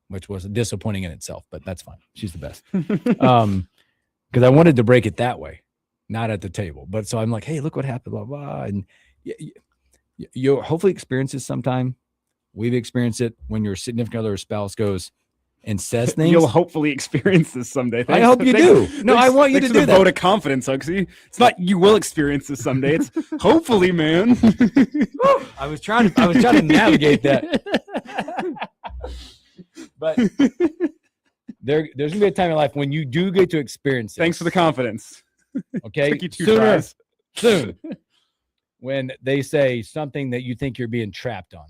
which was disappointing in itself, but that's fine. She's the best. Because I wanted to break it that way, not at the table. But so I'm like, hey, look what happened, blah, blah. And you'll hopefully experience this sometime. We've experienced it when your significant other or spouse goes and says things. You'll hopefully experience this someday. I hope you do. No, I want you to do that. Vote of confidence, Huxley. It's not you will experience this someday. It's hopefully, man. I was trying to navigate that. But there's gonna be a time in life when you do get to experience it. Thanks for the confidence. Okay, soon. When they say something that you think you're being trapped on.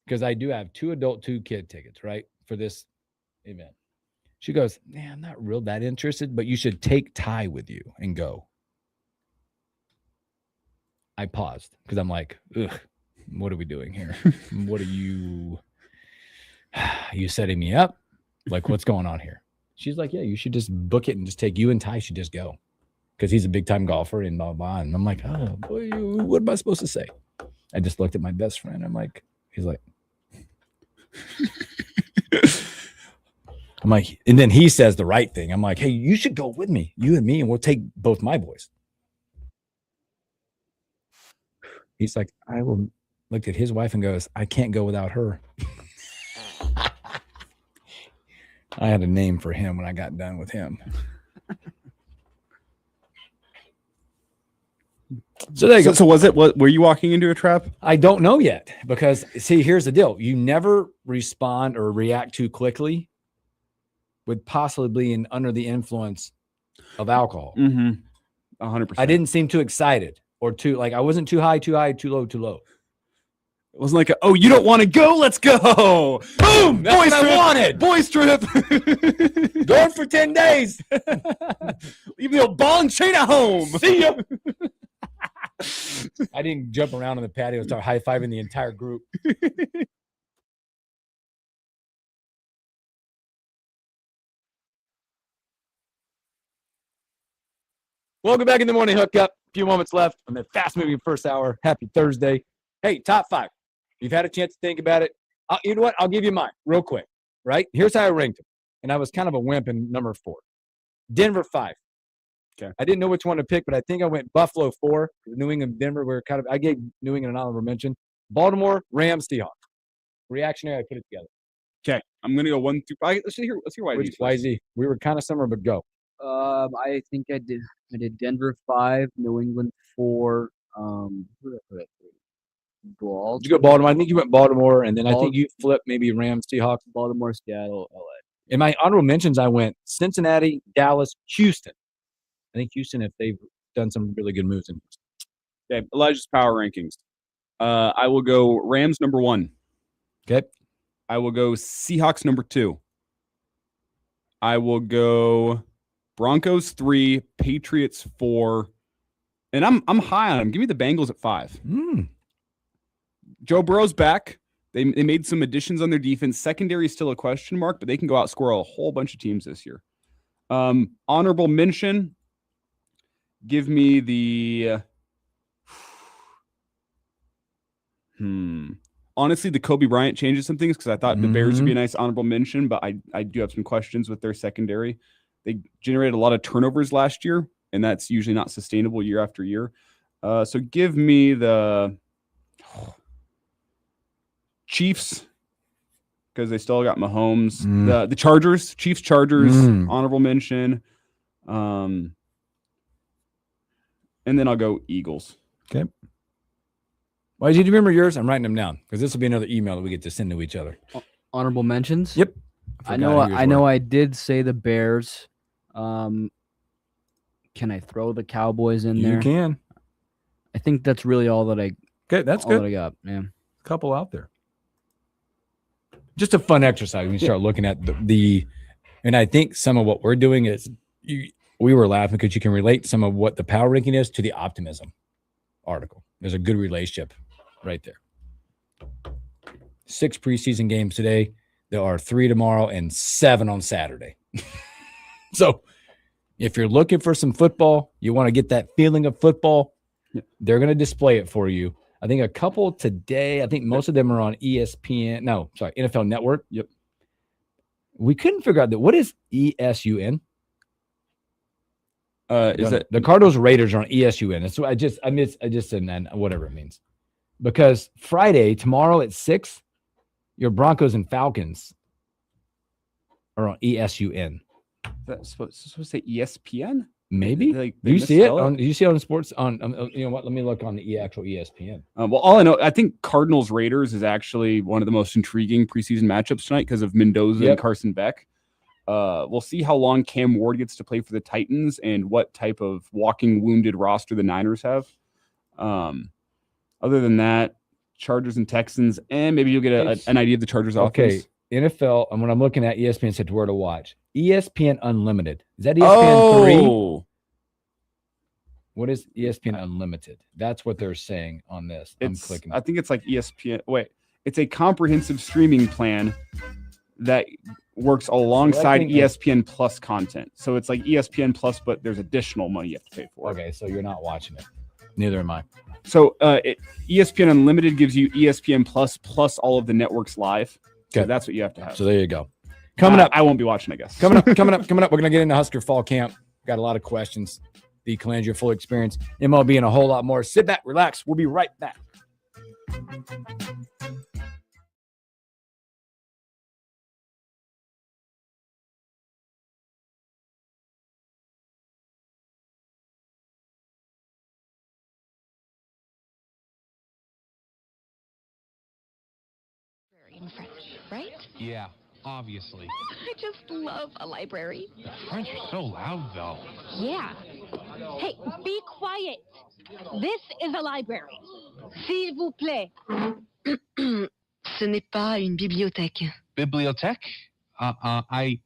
Because I do have 2 adult, 2 kid tickets, right, for this event. She goes, man, I'm not real that interested, but you should take Ty with you and go. I paused because I'm like, ugh, what are we doing here? What are you setting me up? Like, what's going on here? She's like, yeah, you should just book it and just take you and Ty should just go. Because he's a big time golfer and blah, blah. And I'm like, oh, boy, what am I supposed to say? I just looked at my best friend. I'm like, he's like, I'm like, and then he says the right thing. I'm like, hey, you should go with me, you and me, and we'll take both my boys. He's like, I will. Looked at his wife and goes, I can't go without her. I had a name for him when I got done with him. So there you go. So was it? What were you walking into a trap? I don't know yet because see, here's the deal: you never respond or react too quickly with possibly being under the influence of alcohol. 100%. I didn't seem too excited or too like I wasn't too high, too low, too low. It wasn't like, oh, you don't want to go? Let's go. Boom! That's Boys what trip. I wanted. Boys trip. Going for 10 days. Leave the old ball and chain at home. See ya. I didn't jump around on the patio and start high-fiving the entire group. Welcome back in the morning hookup. A few moments left on the fast-moving first hour. Happy Thursday. Hey, top 5. You've had a chance to think about it. You know what? I'll give you mine real quick, right? Here's how I ranked them. And I was kind of a wimp in number 4. Denver 5. Okay. I didn't know which one to pick, but I think I went Buffalo 4. New England, Denver were kind of – I gave New England an honorable mention. Baltimore, Rams, Seahawks. Reactionary, I put it together. Okay. I'm going to go 1 through 5. Let's hear YZ. YZ. We were kind of similar, but go. I think I did Denver 5, New England 4. Who did I put at 3? Did you go Baltimore? I think you went Baltimore, and then I think you flipped maybe Rams, Seahawks. Baltimore, Seattle, LA. In my honorable mentions, I went Cincinnati, Dallas, Houston. I think Houston, if they've done some really good moves. Okay, Elijah's power rankings. I will go Rams number 1. Okay. I will go Seahawks number 2. I will go Broncos 3, Patriots 4, and I'm high on them. Give me the Bengals at 5. Joe Burrow's back. They made some additions on their defense. Secondary is still a question mark, but they can go outscore a whole bunch of teams this year. Honorable mention. Give me the honestly, the Kobe Bryant changes some things because I thought the Bears would be a nice honorable mention, but I do have some questions with their secondary. They generated a lot of turnovers last year, and that's usually not sustainable year after year. So give me the Chiefs because they still got Mahomes. The Chargers, Chiefs, Chargers, honorable mention. And then I'll go Eagles. Okay. Why did you remember yours? I'm writing them down because this will be another email that we get to send to each other. Honorable mentions? Yep. I know I did say the Bears. Can I throw the Cowboys in there? You can. I think that's really all that I Okay, that's good. That I got, man. A couple out there. Just a fun exercise when you start looking at the and I think some of what we're doing is we were laughing because you can relate some of what the power ranking is to the optimism article. There's a good relationship right there. 6 preseason games today. There are 3 tomorrow and 7 on Saturday. So if you're looking for some football, you want to get that feeling of football, they're going to display it for you. I think a couple today. I think most of them are on ESPN. No, sorry, NFL Network. Yep. We couldn't figure out that. What is ESUN? Is that the Cardinals Raiders are on ESUN? That's what I just said whatever it means. Because Friday, tomorrow at 6, your Broncos and Falcons are on ESUN. That's supposed to say ESPN? Maybe. Like, do you see it? Do you see it on sports? You know what? Let me look on the actual ESPN. Well, all I know, I think Cardinals Raiders is actually one of the most intriguing preseason matchups tonight because of Mendoza and Carson Beck. We'll see how long Cam Ward gets to play for the Titans and what type of walking wounded roster the Niners have. Other than that, Chargers and Texans, and maybe you'll get an idea of the Chargers offense. NFL, and when I'm looking at ESPN, said where to watch. ESPN Unlimited. Is that ESPN 3? What is ESPN Unlimited? That's what they're saying on this. I'm clicking. I think it's like ESPN. Wait, it's a comprehensive streaming plan that works alongside ESPN Plus content. So it's like ESPN Plus, but there's additional money you have to pay for. Okay, so you're not watching it. Neither am I. So ESPN Unlimited gives you ESPN plus all of the networks live. So that's what you have to have. So there you go. Coming up, I won't be watching, I guess. Coming up. We're gonna get into Husker fall camp. Got a lot of questions. The Calandria full experience, MLB, and a whole lot more. Sit back, relax. We'll be right back. talking French, right? Yeah, obviously. I just love a library. French are so loud, though. Yeah. Hey, be quiet. This is a library. S'il vous plaît. Ce n'est pas une bibliothèque. Bibliothèque? I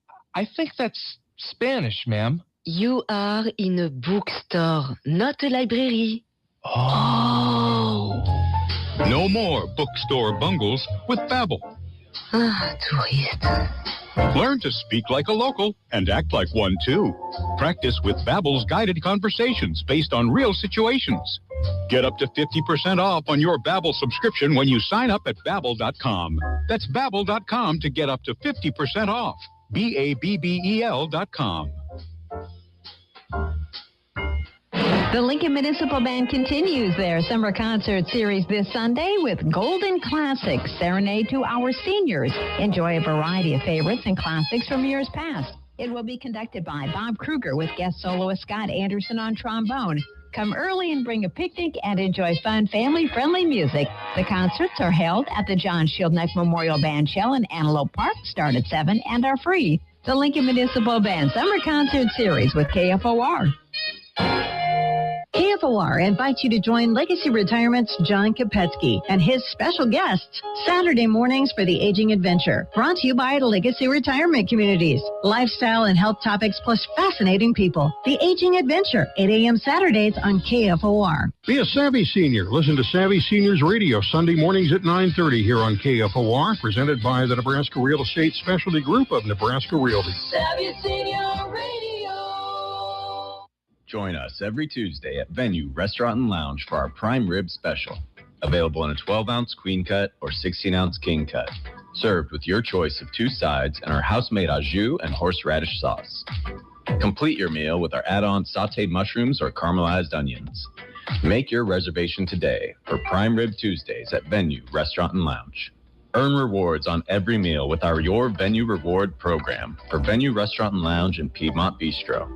think that's Spanish, ma'am. You are in a bookstore, not a library. Oh. No more bookstore bungles with Babbel. Ah, touriste. Learn to speak like a local and act like one too. Practice with Babbel's guided conversations based on real situations. Get up to 50% off on your Babbel subscription when you sign up at Babbel.com. That's Babbel.com to get up to 50% off. Babbel.com. The Lincoln Municipal Band continues their summer concert series this Sunday with Golden Classics, Serenade to Our Seniors. Enjoy a variety of favorites and classics from years past. It will be conducted by Bob Kruger with guest soloist Scott Anderson on trombone. Come early and bring a picnic and enjoy fun, family-friendly music. The concerts are held at the John Shieldneck Memorial Bandshell in Antelope Park, start at 7 and are free. The Lincoln Municipal Band Summer Concert Series with KFOR. KFOR invites you to join Legacy Retirement's John Kopetsky and his special guests Saturday mornings for the Aging Adventure. Brought to you by Legacy Retirement Communities. Lifestyle and health topics plus fascinating people. The Aging Adventure, 8 a.m. Saturdays on KFOR. Be a Savvy Senior. Listen to Savvy Seniors Radio Sunday mornings at 9:30 here on KFOR, presented by the Nebraska Real Estate Specialty Group of Nebraska Realty. Savvy Senior Radio. Join us every Tuesday at Venue Restaurant and Lounge for our prime rib special. Available in a 12-ounce queen cut or 16-ounce king cut. Served with your choice of 2 sides and our house-made au jus and horseradish sauce. Complete your meal with our add-on sautéed mushrooms or caramelized onions. Make your reservation today for Prime Rib Tuesdays at Venue Restaurant and Lounge. Earn rewards on every meal with our Your Venue Reward program for Venue Restaurant and Lounge and Piedmont Bistro.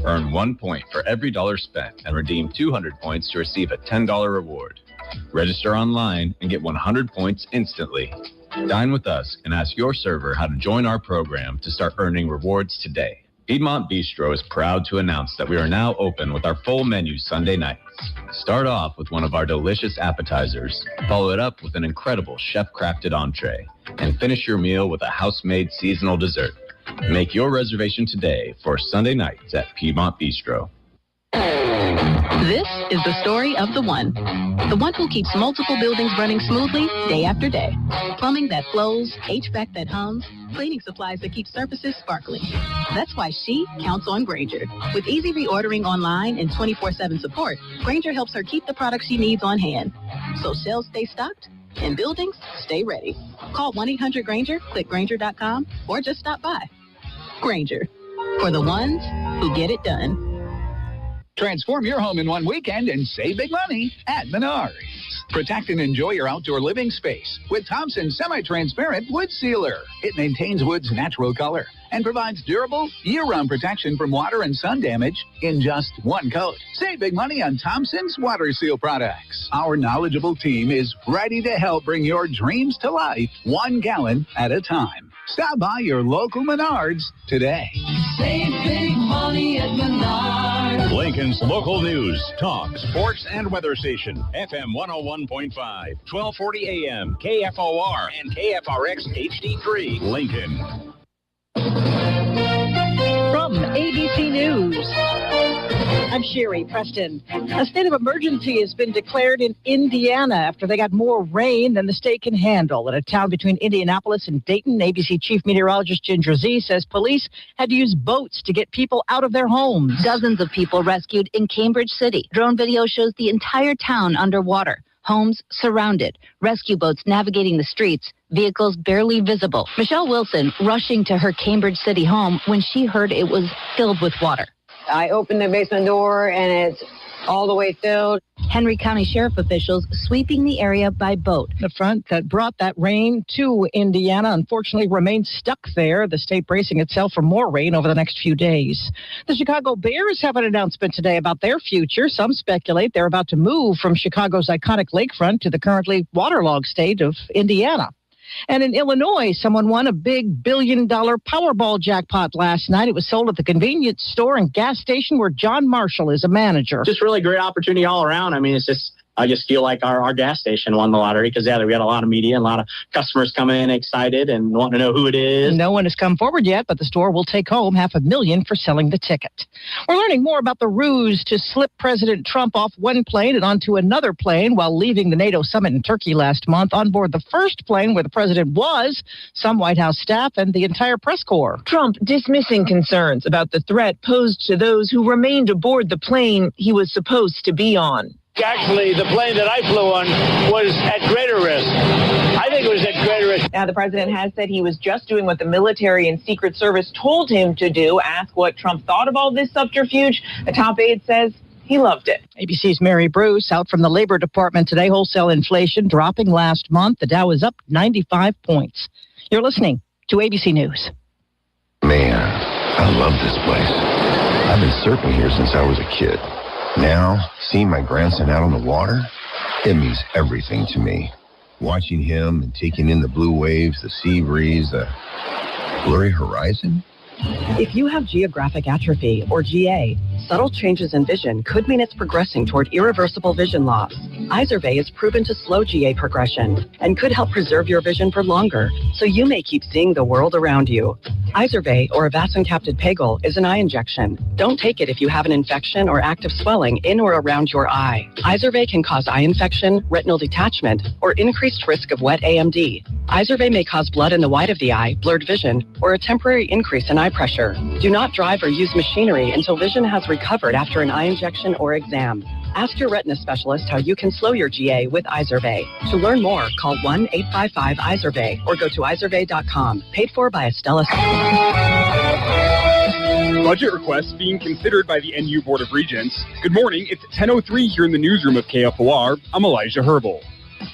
Earn 1 point for every dollar spent and redeem 200 points to receive a $10 reward. Register online and get 100 points instantly. Dine with us and ask your server how to join our program to start earning rewards today. Piedmont Bistro is proud to announce that we are now open with our full menu Sunday nights. Start off with one of our delicious appetizers, follow it up with an incredible chef-crafted entree, and finish your meal with a house-made seasonal dessert. Make your reservation today for Sunday nights at Piedmont Bistro. This is the story of the one who keeps multiple buildings running smoothly day after day. Plumbing that flows, HVAC that hums, cleaning supplies that keep surfaces sparkling. That's why she counts on Grainger. With easy reordering online and 24/7 support, Grainger helps her keep the products she needs on hand. So shelves stay stocked and buildings stay ready. Call 1-800-GRAINGER, click Grainger.com, or just stop by. Grainger, for the ones who get it done. Transform your home in one weekend and save big money at Menards. Protect and enjoy your outdoor living space with Thompson's semi-transparent wood sealer. It maintains wood's natural color and provides durable, year-round protection from water and sun damage in just one coat. Save big money on Thompson's water seal products. Our knowledgeable team is ready to help bring your dreams to life 1 gallon at a time. Stop by your local Menards today. Save big money at Menards. Lincoln's local news, talk, sports, and weather station. FM 101.5, 1240 AM, KFOR, and KFRX HD3, Lincoln. From ABC News, I'm Sherry Preston. A state of emergency has been declared in Indiana after they got more rain than the state can handle. In a town between Indianapolis and Dayton, ABC Chief Meteorologist Ginger Z says police had to use boats to get people out of their homes. Dozens of people rescued in Cambridge City. Drone video shows the entire town underwater. Homes surrounded, rescue boats navigating the streets, vehicles barely visible. Michelle Wilson rushing to her Cambridge City home when she heard it was filled with water. I opened the basement door and it's all the way filled. Henry County Sheriff officials sweeping the area by boat. The front that brought that rain to Indiana unfortunately remains stuck there, the state bracing itself for more rain over the next few days. The Chicago Bears have an announcement today about their future. Some speculate they're about to move from Chicago's iconic lakefront to the currently waterlogged state of Indiana. And in Illinois, someone won a big $1 billion Powerball jackpot last night. It was sold at the convenience store and gas station where John Marshall is a manager. Just really great opportunity all around. I mean, I just feel like our gas station won the lottery because, we got a lot of media and a lot of customers coming in excited and wanting to know who it is. No one has come forward yet, but the store will take home $500,000 for selling the ticket. We're learning more about the ruse to slip President Trump off one plane and onto another plane while leaving the NATO summit in Turkey last month. On board the first plane where the president was, some White House staff and the entire press corps. Trump dismissing concerns about the threat posed to those who remained aboard the plane he was supposed to be on. Actually, the plane that I flew on was at greater risk. I think it was at greater risk. Now, the president has said he was just doing what the military and Secret Service told him to do. Asked what Trump thought of all this subterfuge, a top aide says he loved it. ABC's Mary Bruce out from the Labor Department today. Wholesale inflation dropping last month. The Dow is up 95 points. You're listening to ABC News. Man, I love this place. I've been surfing here since I was a kid. Now, seeing my grandson out on the water, it means everything to me. Watching him and taking in the blue waves, the sea breeze, the blurry horizon. If you have geographic atrophy, or GA, subtle changes in vision could mean it's progressing toward irreversible vision loss. Izervay is proven to slow GA progression and could help preserve your vision for longer, so you may keep seeing the world around you. Izervay, or avacincaptad pegol, is an eye injection. Don't take it if you have an infection or active swelling in or around your eye. Izervay can cause eye infection, retinal detachment, or increased risk of wet AMD. Izervay may cause blood in the white of the eye, blurred vision, or a temporary increase in eye pressure. Do not drive or use machinery until vision has recovered after an eye injection or exam. Ask your retina specialist how you can slow your GA with Izervay. To learn more, call 1-855-IZERVAY or go to izervay.com. Paid for by Estella. Budget requests being considered by the NU Board of Regents. Good morning. It's 10:03 here in the newsroom of KFOR. I'm Elijah Herbal.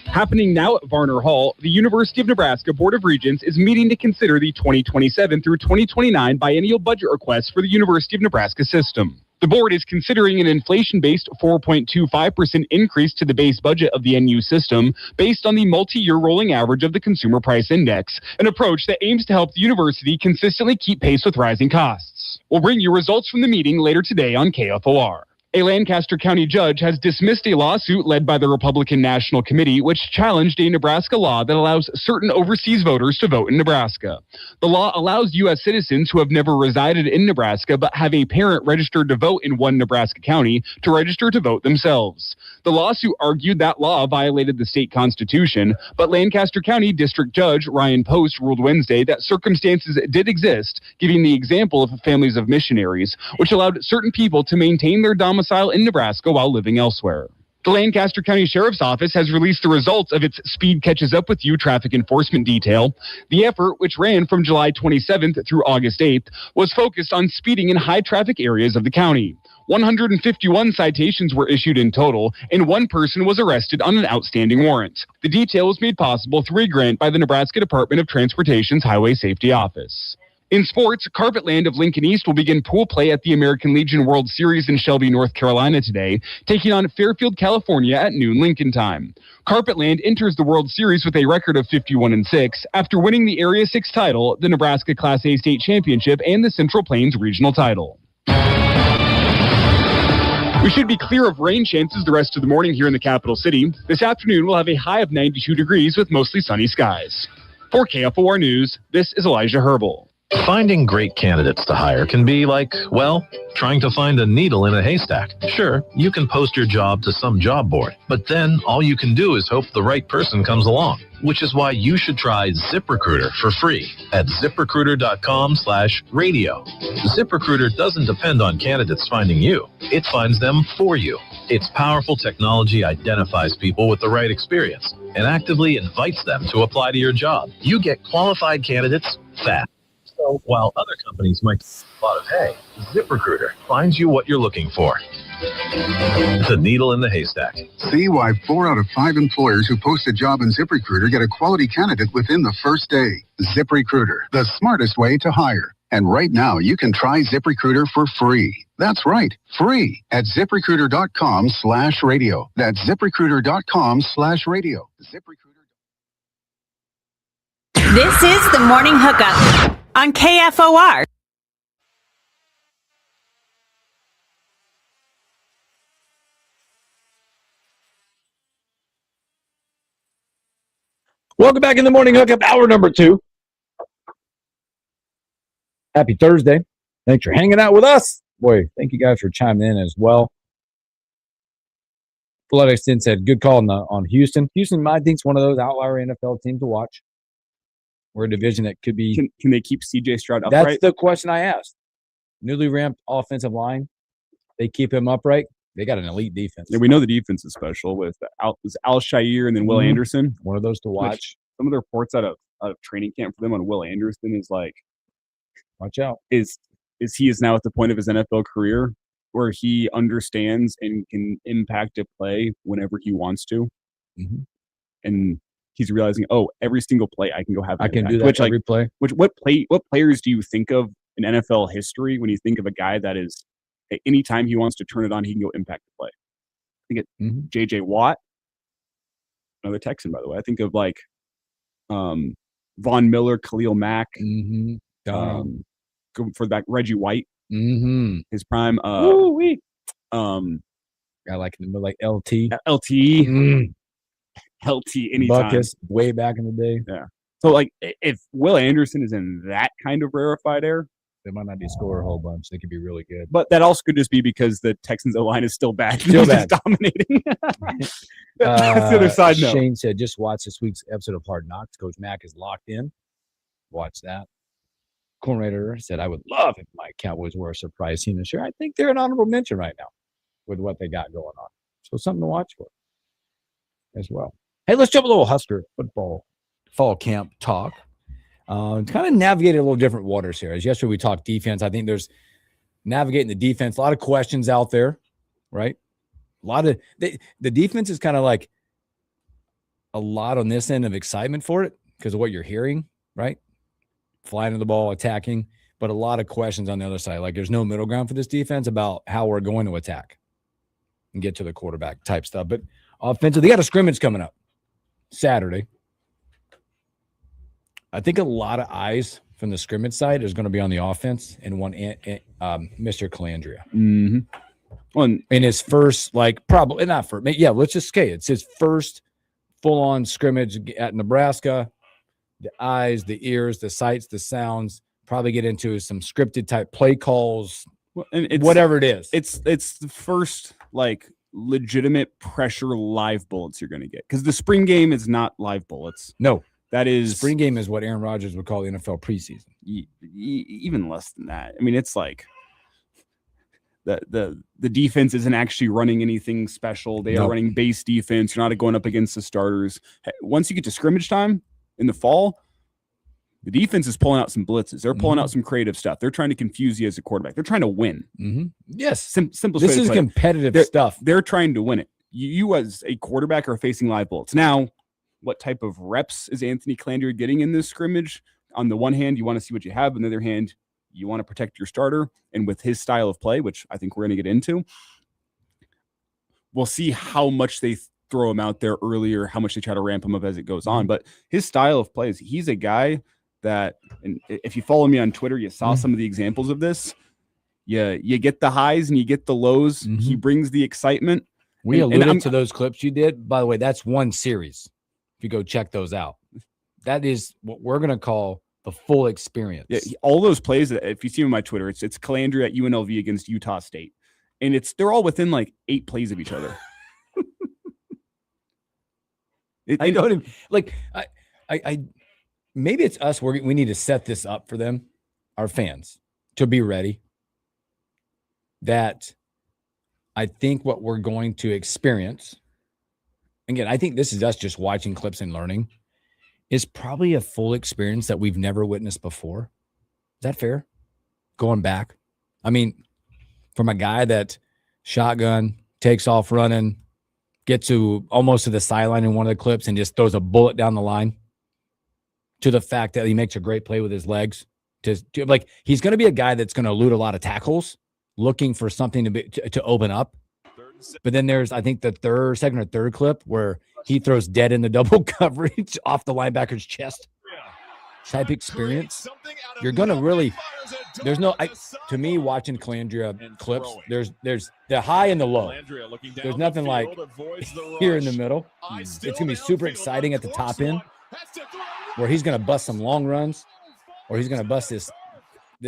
Happening now at Varner Hall, the University of Nebraska Board of Regents is meeting to consider the 2027 through 2029 biennial budget requests for the University of Nebraska system. The board is considering an inflation-based 4.25% increase to the base budget of the NU system based on the multi-year rolling average of the Consumer Price Index, an approach that aims to help the university consistently keep pace with rising costs. We'll bring you results from the meeting later today on KFOR. A Lancaster County judge has dismissed a lawsuit led by the Republican National Committee, which challenged a Nebraska law that allows certain overseas voters to vote in Nebraska. The law allows U.S. citizens who have never resided in Nebraska but have a parent registered to vote in one Nebraska county to register to vote themselves. The lawsuit argued that law violated the state constitution, but Lancaster County District Judge Ryan Post ruled Wednesday that circumstances did exist, giving the example of families of missionaries, which allowed certain people to maintain their domicile in Nebraska while living elsewhere. The Lancaster County Sheriff's Office has released the results of its Speed Catches Up With You traffic enforcement detail. The effort, which ran from July 27th through August 8th, was focused on speeding in high traffic areas of the county. 151 citations were issued in total, and one person was arrested on an outstanding warrant. The detail was made possible through a grant by the Nebraska Department of Transportation's Highway Safety Office. In sports, Carpetland of Lincoln East will begin pool play at the American Legion World Series in Shelby, North Carolina today, taking on Fairfield, California at noon Lincoln time. Carpetland enters the World Series with a record of 51-6 after winning the Area 6 title, the Nebraska Class A State Championship, and the Central Plains Regional title. We should be clear of rain chances the rest of the morning here in the capital city. This afternoon, we'll have a high of 92 degrees with mostly sunny skies. For KFOR News, this is Elijah Herbal. Finding great candidates to hire can be like, well, trying to find a needle in a haystack. Sure, you can post your job to some job board, but then all you can do is hope the right person comes along, which is why you should try ZipRecruiter for free at ZipRecruiter.com/radio. ZipRecruiter doesn't depend on candidates finding you. It finds them for you. Its powerful technology identifies people with the right experience and actively invites them to apply to your job. You get qualified candidates fast. So while other companies might see a lot of hay, ZipRecruiter finds you what you're looking for. The needle in the haystack. See why 4 out of 5 employers who post a job in ZipRecruiter get a quality candidate within the first day. ZipRecruiter, the smartest way to hire. And right now, you can try ZipRecruiter for free. That's right, free at ZipRecruiter.com/radio. That's ZipRecruiter.com/radio. ZipRecruiter. This is the Morning Hookup on KFOR. Welcome back in the Morning Hookup, hour number 2. Happy Thursday. Thanks for hanging out with us. Boy, thank you guys for chiming in as well. Bloodexton said, good call on Houston. Houston, I think, is one of those outlier NFL teams to watch. We're a division that could be. Can they keep C.J. Stroud upright? That's the question I asked. Newly ramped offensive line. They keep him upright. They got an elite defense. Yeah, we know the defense is special with Al Shire and then Will Anderson. One of those to watch. Some of the reports out of training camp for them on Will Anderson is like, watch out. Is he is now at the point of his NFL career where he understands and can impact a play whenever he wants to, and he's realizing, every single play I can go have. I can do that every play. What players do you think of in NFL history when you think of a guy that is, anytime he wants to turn it on, he can go impact the play? I think it J.J. Watt, another Texan, by the way. I think of like Von Miller, Khalil Mack, for that Reggie White, his prime. I like LT. LT anytime. Buckus, way back in the day. Yeah. So, like, if Will Anderson is in that kind of rarefied air, they might not be score a whole bunch. They could be really good. But that also could just be because the Texans' O-line is still bad. Still bad. Just dominating. That's the other side note. Shane said, just watch this week's episode of Hard Knocks. Coach Mack is locked in. Watch that. Corn Raider said, I would love if my Cowboys were a surprise team this year. I think they're an honorable mention right now with what they got going on. So something to watch for as well. Hey, let's jump a little Husker football fall camp talk. Kind of navigate a little different waters here. As yesterday we talked defense. I think there's navigating the defense. A lot of questions out there, right? A lot of the defense is kind of like a lot on this end of excitement for it because of what you're hearing, right? Flying to the ball, attacking, but a lot of questions on the other side. Like there's no middle ground for this defense about how we're going to attack and get to the quarterback type stuff. But offensive, they got a scrimmage coming up Saturday. I think a lot of eyes from the scrimmage side is going to be on the offense and one Mr. Calandria. Well, in his first, probably not first. Yeah, let's just say it's his first full-on scrimmage at Nebraska. The eyes, the ears, the sights, the sounds, probably get into some scripted type play calls, whatever it is. It's the first legitimate pressure live bullets you're going to get because the spring game is not live bullets. No, that is spring game is what Aaron Rodgers would call the NFL preseason. Even less than that. I mean, it's like the defense isn't actually running anything special. They are running base defense. You're not going up against the starters. Once you get to scrimmage time in the fall, the defense is pulling out some blitzes. They're pulling out some creative stuff. They're trying to confuse you as a quarterback. They're trying to win. Yes. Simple. This is competitive stuff. They're trying to win it. You as a quarterback are facing live bullets. Now, what type of reps is Anthony Calandria getting in this scrimmage? On the one hand, you want to see what you have. On the other hand, you want to protect your starter. And with his style of play, which I think we're going to get into, we'll see how much they throw him out there earlier, how much they try to ramp him up as it goes on. But his style of play is he's a guy that, and if you follow me on Twitter, you saw some of the examples of this. You get the highs and you get the lows. He brings the excitement. We alluded to those clips you did. By the way, that's one series. If you go check those out, that is what we're going to call the full experience. Yeah, all those plays, if you see them on my Twitter, it's Calandria at UNLV against Utah State. And they're all within 8 plays of each other. I don't even, I maybe it's us where we need to set this up for them, our fans, to be ready. That I think what we're going to experience, again, I think this is us just watching clips and learning, is probably a full experience that we've never witnessed before. Is that fair? Going back. I mean, from a guy that shotgun, takes off running, gets to almost to the sideline in one of the clips and just throws a bullet down the line, to the fact that he makes a great play with his legs. He's going to be a guy that's going to elude a lot of tackles, looking for something to open up. But then there's, I think, the second or third clip where he throws dead in the double coverage off the linebacker's chest. type experience, you're going to really – there's no to me, watching Calandria clips, there's the high and the low. There's nothing like here in the middle. It's going to be super exciting at the top end where he's going to bust some long runs or he's going to bust this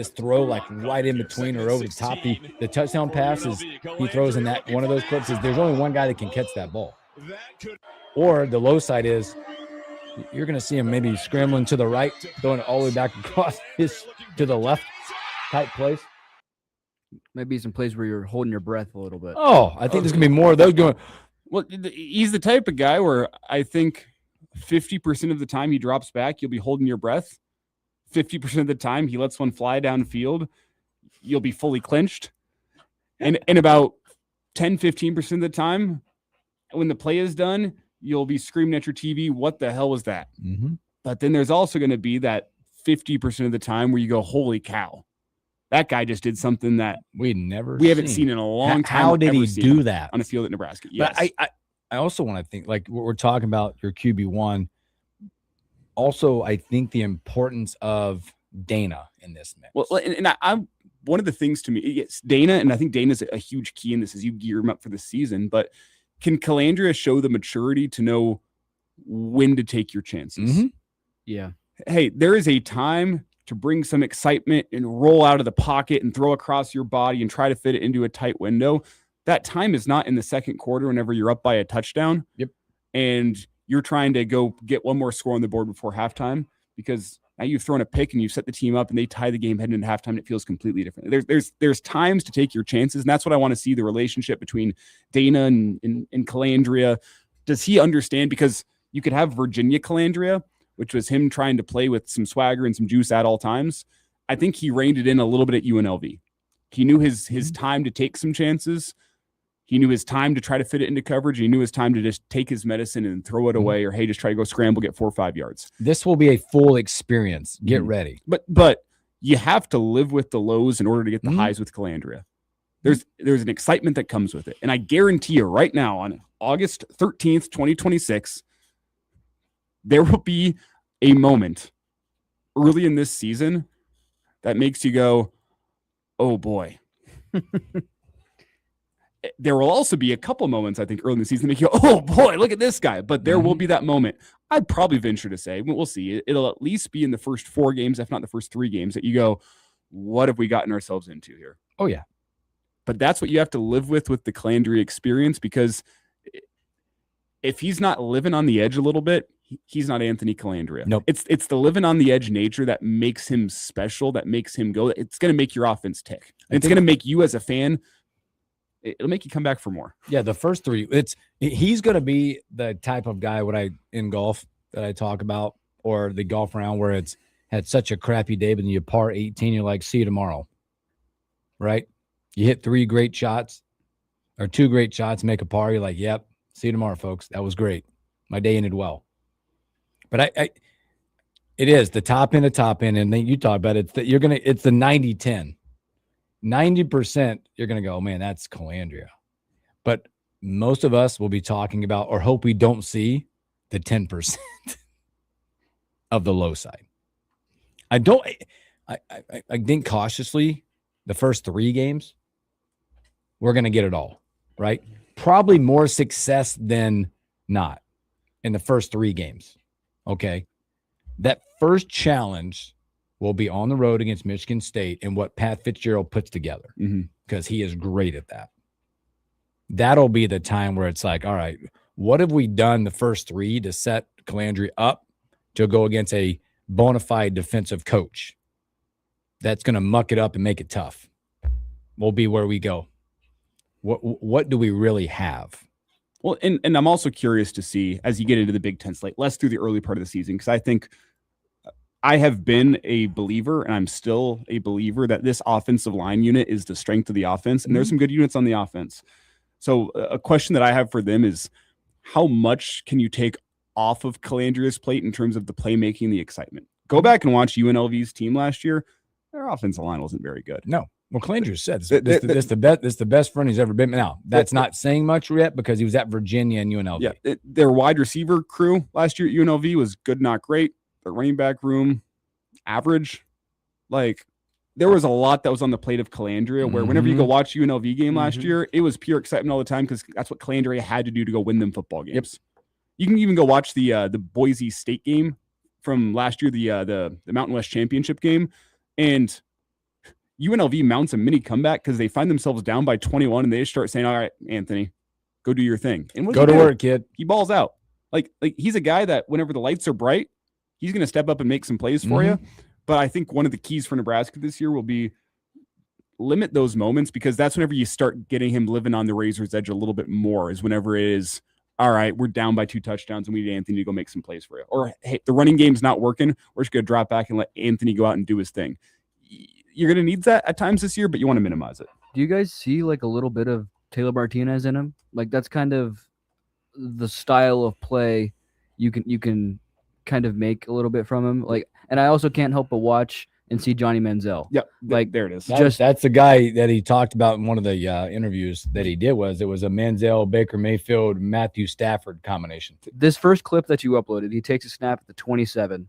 throw like right in between or over the top. The touchdown passes he throws in that one of those clips is there's only one guy that can catch that ball. Or the low side is you're going to see him maybe scrambling to the right, going all the way back across to the left type place. Maybe some plays where you're holding your breath a little bit. Oh, I think there's going to be more of those going. Well, he's the type of guy where I think 50% of the time he drops back, you'll be holding your breath. 50% of the time he lets one fly downfield, you'll be fully clinched. And about 10, 15% of the time, when the play is done, you'll be screaming at your TV, what the hell was that? Mm-hmm. But then there's also going to be that 50% of the time where you go, holy cow, that guy just did something that we haven't seen in a long time. How did he do that on a field at Nebraska? Yes. But I also want to think like what we're talking about your QB1. Also, I think the importance of Dana in this mix. Well, and I'm one of the things to me, it's Dana, and I think Dana's a huge key in this as you gear him up for the season. But can Calandria show the maturity to know when to take your chances? Mm-hmm. Yeah. Hey, there is a time to bring some excitement and roll out of the pocket and throw across your body and try to fit it into a tight window. That time is not in the second quarter whenever you're up by a touchdown. Yep. And you're trying to go get one more score on the board before halftime because now you've thrown a pick and you've set the team up and they tie the game heading into halftime. And it feels completely different. There's times to take your chances. And that's what I want to see, the relationship between Dana and Calandria. Does he understand? Because you could have Virginia Calandria, which was him trying to play with some swagger and some juice at all times. I think he reined it in a little bit at UNLV. He knew his time to take some chances. He knew his time to try to fit it into coverage. He knew his time to just take his medicine and throw it away, or hey, just try to go scramble, get 4 or 5 yards. This will be a full experience. Get ready. But you have to live with the lows in order to get the highs with Calandria. There's an excitement that comes with it. And I guarantee you right now on August 13th, 2026, there will be a moment early in this season that makes you go, oh boy. There will also be a couple moments, I think, early in the season that make you go, oh boy, look at this guy. But there will be that moment. I'd probably venture to say, we'll see. It'll at least be in the first 4 games, if not the first 3 games, that you go, what have we gotten ourselves into here? Oh, yeah. But that's what you have to live with the Calandria experience, because if he's not living on the edge a little bit, he's not Anthony Calandria. Nope. It's the living on the edge nature that makes him special, that makes him go. It's going to make your offense tick. It's going to make you as a fan, it'll make you come back for more. Yeah, the first 3, he's going to be the type of guy in golf that I talk about, or the golf round where it's had such a crappy day, but then you par 18, you're like, see you tomorrow, right? You hit 3 great shots or 2 great shots, make a par. You're like, yep, see you tomorrow, folks. That was great. My day ended well. But it is the top end, and then you talk about it. It's the 90-10. 90%, you're going to go, oh, man, that's Calandria. But most of us will be talking about, or hope we don't see, the 10% of the low side. I think cautiously, the first 3 games, we're going to get it all, right? Probably more success than not in the first 3 games, okay? That first challenge will be on the road against Michigan State and what Pat Fitzgerald puts together, because he is great at that. That'll be the time where it's like, all right, what have we done the first 3 to set Calandria up to go against a bona fide defensive coach that's going to muck it up and make it tough? Will be where we go. What do we really have? Well, and I'm also curious to see, as you get into the Big Ten slate, less through the early part of the season, because I think I have been a believer, and I'm still a believer, that this offensive line unit is the strength of the offense, and there's some good units on the offense. So a question that I have for them is, how much can you take off of Calandria's plate in terms of the playmaking, the excitement? Go back and watch UNLV's team last year. Their offensive line wasn't very good. No. Well, Calandria said this the best front he's ever been. Now, that's not saying much yet, because he was at Virginia and UNLV. Yeah, their wide receiver crew last year at UNLV was good, not great. Their running back room, average. Like, there was a lot that was on the plate of Calandria, where whenever you go watch UNLV game last year, it was pure excitement all the time because that's what Calandria had to do to go win them football games. You can even go watch the Boise State game from last year, the Mountain West Championship game, and UNLV mounts a mini comeback because they find themselves down by 21 and they just start saying, "All right, Anthony, go do your thing." And go to work, kid. He balls out. Like he's a guy that whenever the lights are bright, he's going to step up and make some plays for you. But I think one of the keys for Nebraska this year will be limit those moments, because that's whenever you start getting him living on the razor's edge a little bit more, is whenever it is, all right, we're down by 2 touchdowns and we need Anthony to go make some plays for you. Or, hey, the running game's not working. We're just going to drop back and let Anthony go out and do his thing. You're going to need that at times this year, but you want to minimize it. Do you guys see like a little bit of Taylor Martinez in him? Like, that's kind of the style of play you can kind of make a little bit from him. Like, and I also can't help but watch and see Johnny Manziel. Yep, like there it is. That's the guy that he talked about in one of the interviews that he did. It was a Manziel, Baker Mayfield, Matthew Stafford combination. This first clip that you uploaded, he takes a snap at the 27,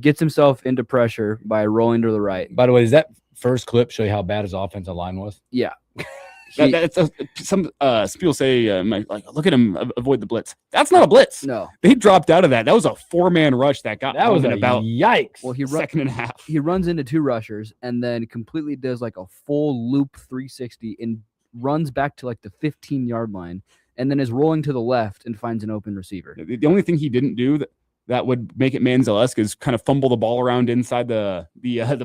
gets himself into pressure by rolling to the right. By the way, does that first clip show you how bad his offensive line was? Yeah. Some people say, like, look at him avoid the blitz. That's not a blitz. No, they dropped out of that. That was a 4-man rush that was about yikes. Well, second and a half. He runs into 2 rushers and then completely does like a full loop 360 and runs back to like the 15-yard line, and then is rolling to the left and finds an open receiver. The only thing he didn't do that would make it Manziel-esque is kind of fumble the ball around inside the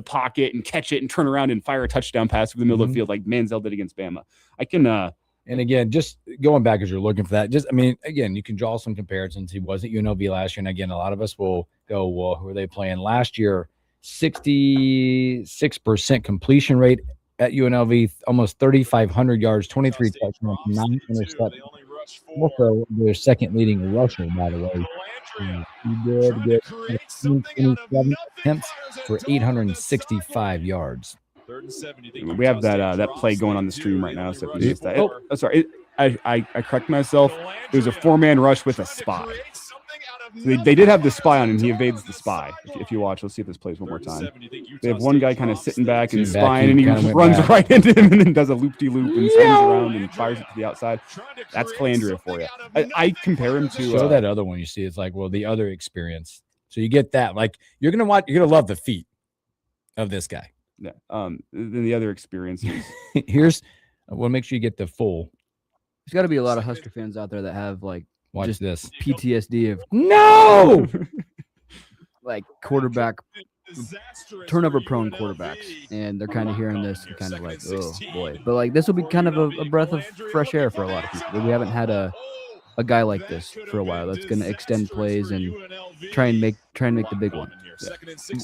pocket and catch it and turn around and fire a touchdown pass through the middle of the field like Manziel did against Bama. I can and again, just going back as you're looking for that, again, you can draw some comparisons. He wasn't UNLV last year, and again, a lot of us will go, well, who are they playing last year? 66% completion rate at UNLV, almost 3,500 yards, 23 touchdowns, 9 interceptions. Also, their second leading rusher, by the way. He did get 27 attempts for 865 yards. We have that play going on the stream right now. So if you missed that, sorry, I correct myself. It was a 4-man rush with a spy. So they did have the spy on him. He evades the spy. If you watch, let's see if this plays one more time. They have one guy kind of sitting back and spying, and he runs right into him and then does a loop-de-loop and swings around and fires it to the outside. That's Calandria for you. I compare him to show that other one you see. It's like, well, the other experience. So you get that. Like, you're gonna love the feet of this guy. Yeah. Then the other experiences. Here's, I want to make sure you get the full. There's got to be a lot of Husker fans out there that have like watch this PTSD of no, like quarterback turnover prone quarterbacks, and they're kind of hearing this and kind of like, oh boy. But like, this will be kind of a breath of fresh air for a lot of people. We haven't had a guy like this for a while that's going to extend plays and try and make the big one. Yeah.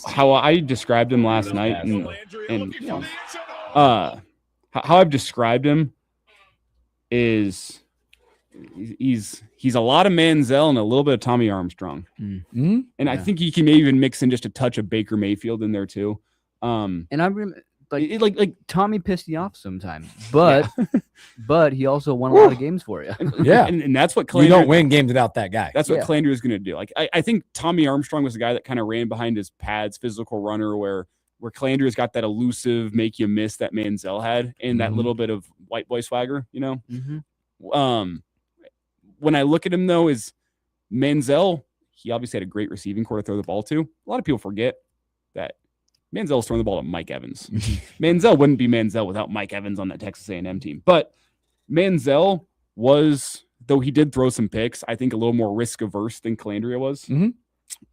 How I described him last night, and how I've described him is he's a lot of Manziel and a little bit of Tommy Armstrong, and I think he can maybe even mix in just a touch of Baker Mayfield in there too. And I'm like Tommy pissed you off sometimes, but but he also won a lot of games for you. And that's what Calandria, you don't win games without that guy. That's what Calandria is going to do. Like I think Tommy Armstrong was the guy that kind of ran behind his pads, physical runner, where Calandria's got that elusive make you miss that Manziel had, and that little bit of white boy swagger, you know. When I look at him though, is Manziel, he obviously had a great receiving core to throw the ball to. A lot of people forget that Manziel's throwing the ball to Mike Evans. Manziel wouldn't be Manziel without Mike Evans on that Texas A&M team. But Manziel was, though he did throw some picks, I think a little more risk averse than Calandria was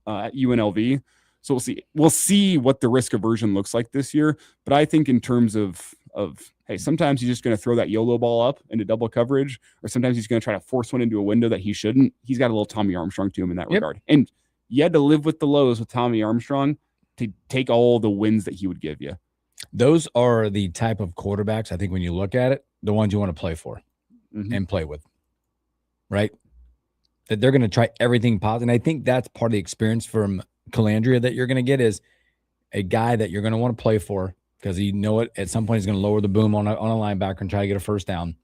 at UNLV. So we'll see what the risk aversion looks like this year. But I think in terms of hey, sometimes he's just going to throw that YOLO ball up into double coverage, or sometimes he's going to try to force one into a window that he shouldn't. He's got a little Tommy Armstrong to him in that regard. And you had to live with the lows with Tommy Armstrong to take all the wins that he would give you. Those are the type of quarterbacks, I think, when you look at it, the ones you want to play for and play with, right? That they're going to try everything possible. And I think that's part of the experience from Calandria that you're going to get, is a guy that you're going to want to play for, because you know it, at some point he's going to lower the boom on a linebacker and try to get a first down.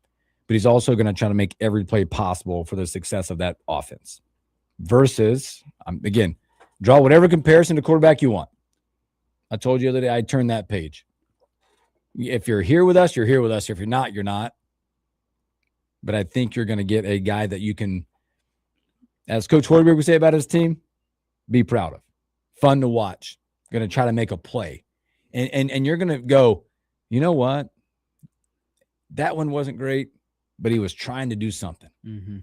But he's also going to try to make every play possible for the success of that offense. Versus, again, draw whatever comparison to quarterback you want. I told you the other day, I turned that page. If you're here with us, you're here with us. If you're not, you're not. But I think you're going to get a guy that you can, as Coach Horberg would say about his team, be proud of. Fun to watch. Going to try to make a play. And you're going to go, you know what? That one wasn't great, but he was trying to do something. Mm-hmm.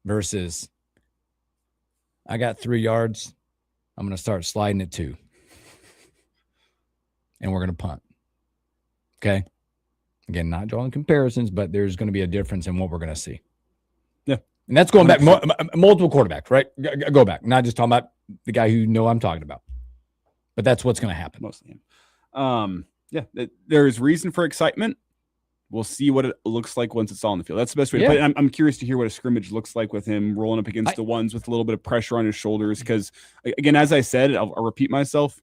Versus, I got 3 yards. I'm going to start sliding it 2. And we're going to punt. Okay? Again, not drawing comparisons, but there's going to be a difference in what we're going to see. Yeah. And that's going back multiple quarterbacks, right? Go back. Not just talking about the guy who I'm talking about. But that's what's going to happen. Mostly him. There's reason for excitement. We'll see what it looks like once it's all on the field. That's the best way to put it. I'm curious to hear what a scrimmage looks like with him rolling up against the ones with a little bit of pressure on his shoulders. Because, again, as I said, I'll repeat myself,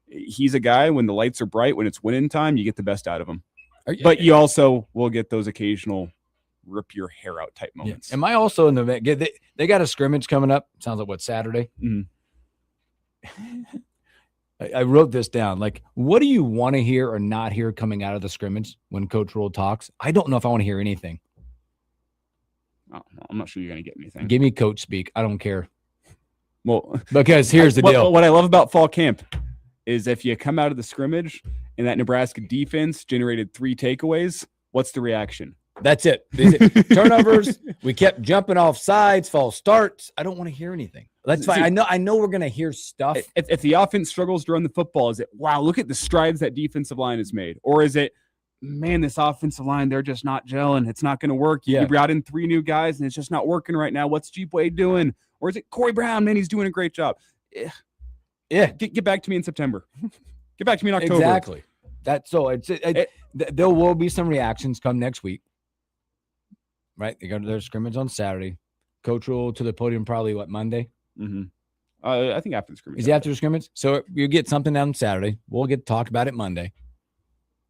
he's a guy, when the lights are bright, when it's winning time, you get the best out of him. But you also will get those occasional rip your hair out type moments. Yeah. Am I also in the – they got a scrimmage coming up. Sounds like, Saturday? Mm-hmm. I wrote this down. Like, what do you want to hear or not hear coming out of the scrimmage when Coach Rule talks? I don't know if I want to hear anything. Oh, I'm not sure you're going to get anything. Give me coach speak. I don't care. Well, because here's the deal. What I love about fall camp is if you come out of the scrimmage and that Nebraska defense generated 3 takeaways, what's the reaction? That's it. Turnovers. We kept jumping off sides, false starts. I don't want to hear anything. That's fine. I know we're going to hear stuff. If the offense struggles to run the football, is it, wow, look at the strides that defensive line has made? Or is it, man, this offensive line, they're just not gelling. It's not going to work. You brought in 3 new guys, and it's just not working right now. What's Jeep Wade doing? Or is it Corey Brown? Man, he's doing a great job. Yeah. Get back to me in September. Get back to me in October. Exactly. There will be some reactions come next week. Right? They go to their scrimmage on Saturday. Coach Rule to the podium probably, Monday? Mm-hmm. I think after the scrimmage. Is he after the scrimmage? So you get something on Saturday. We'll get to talk about it Monday.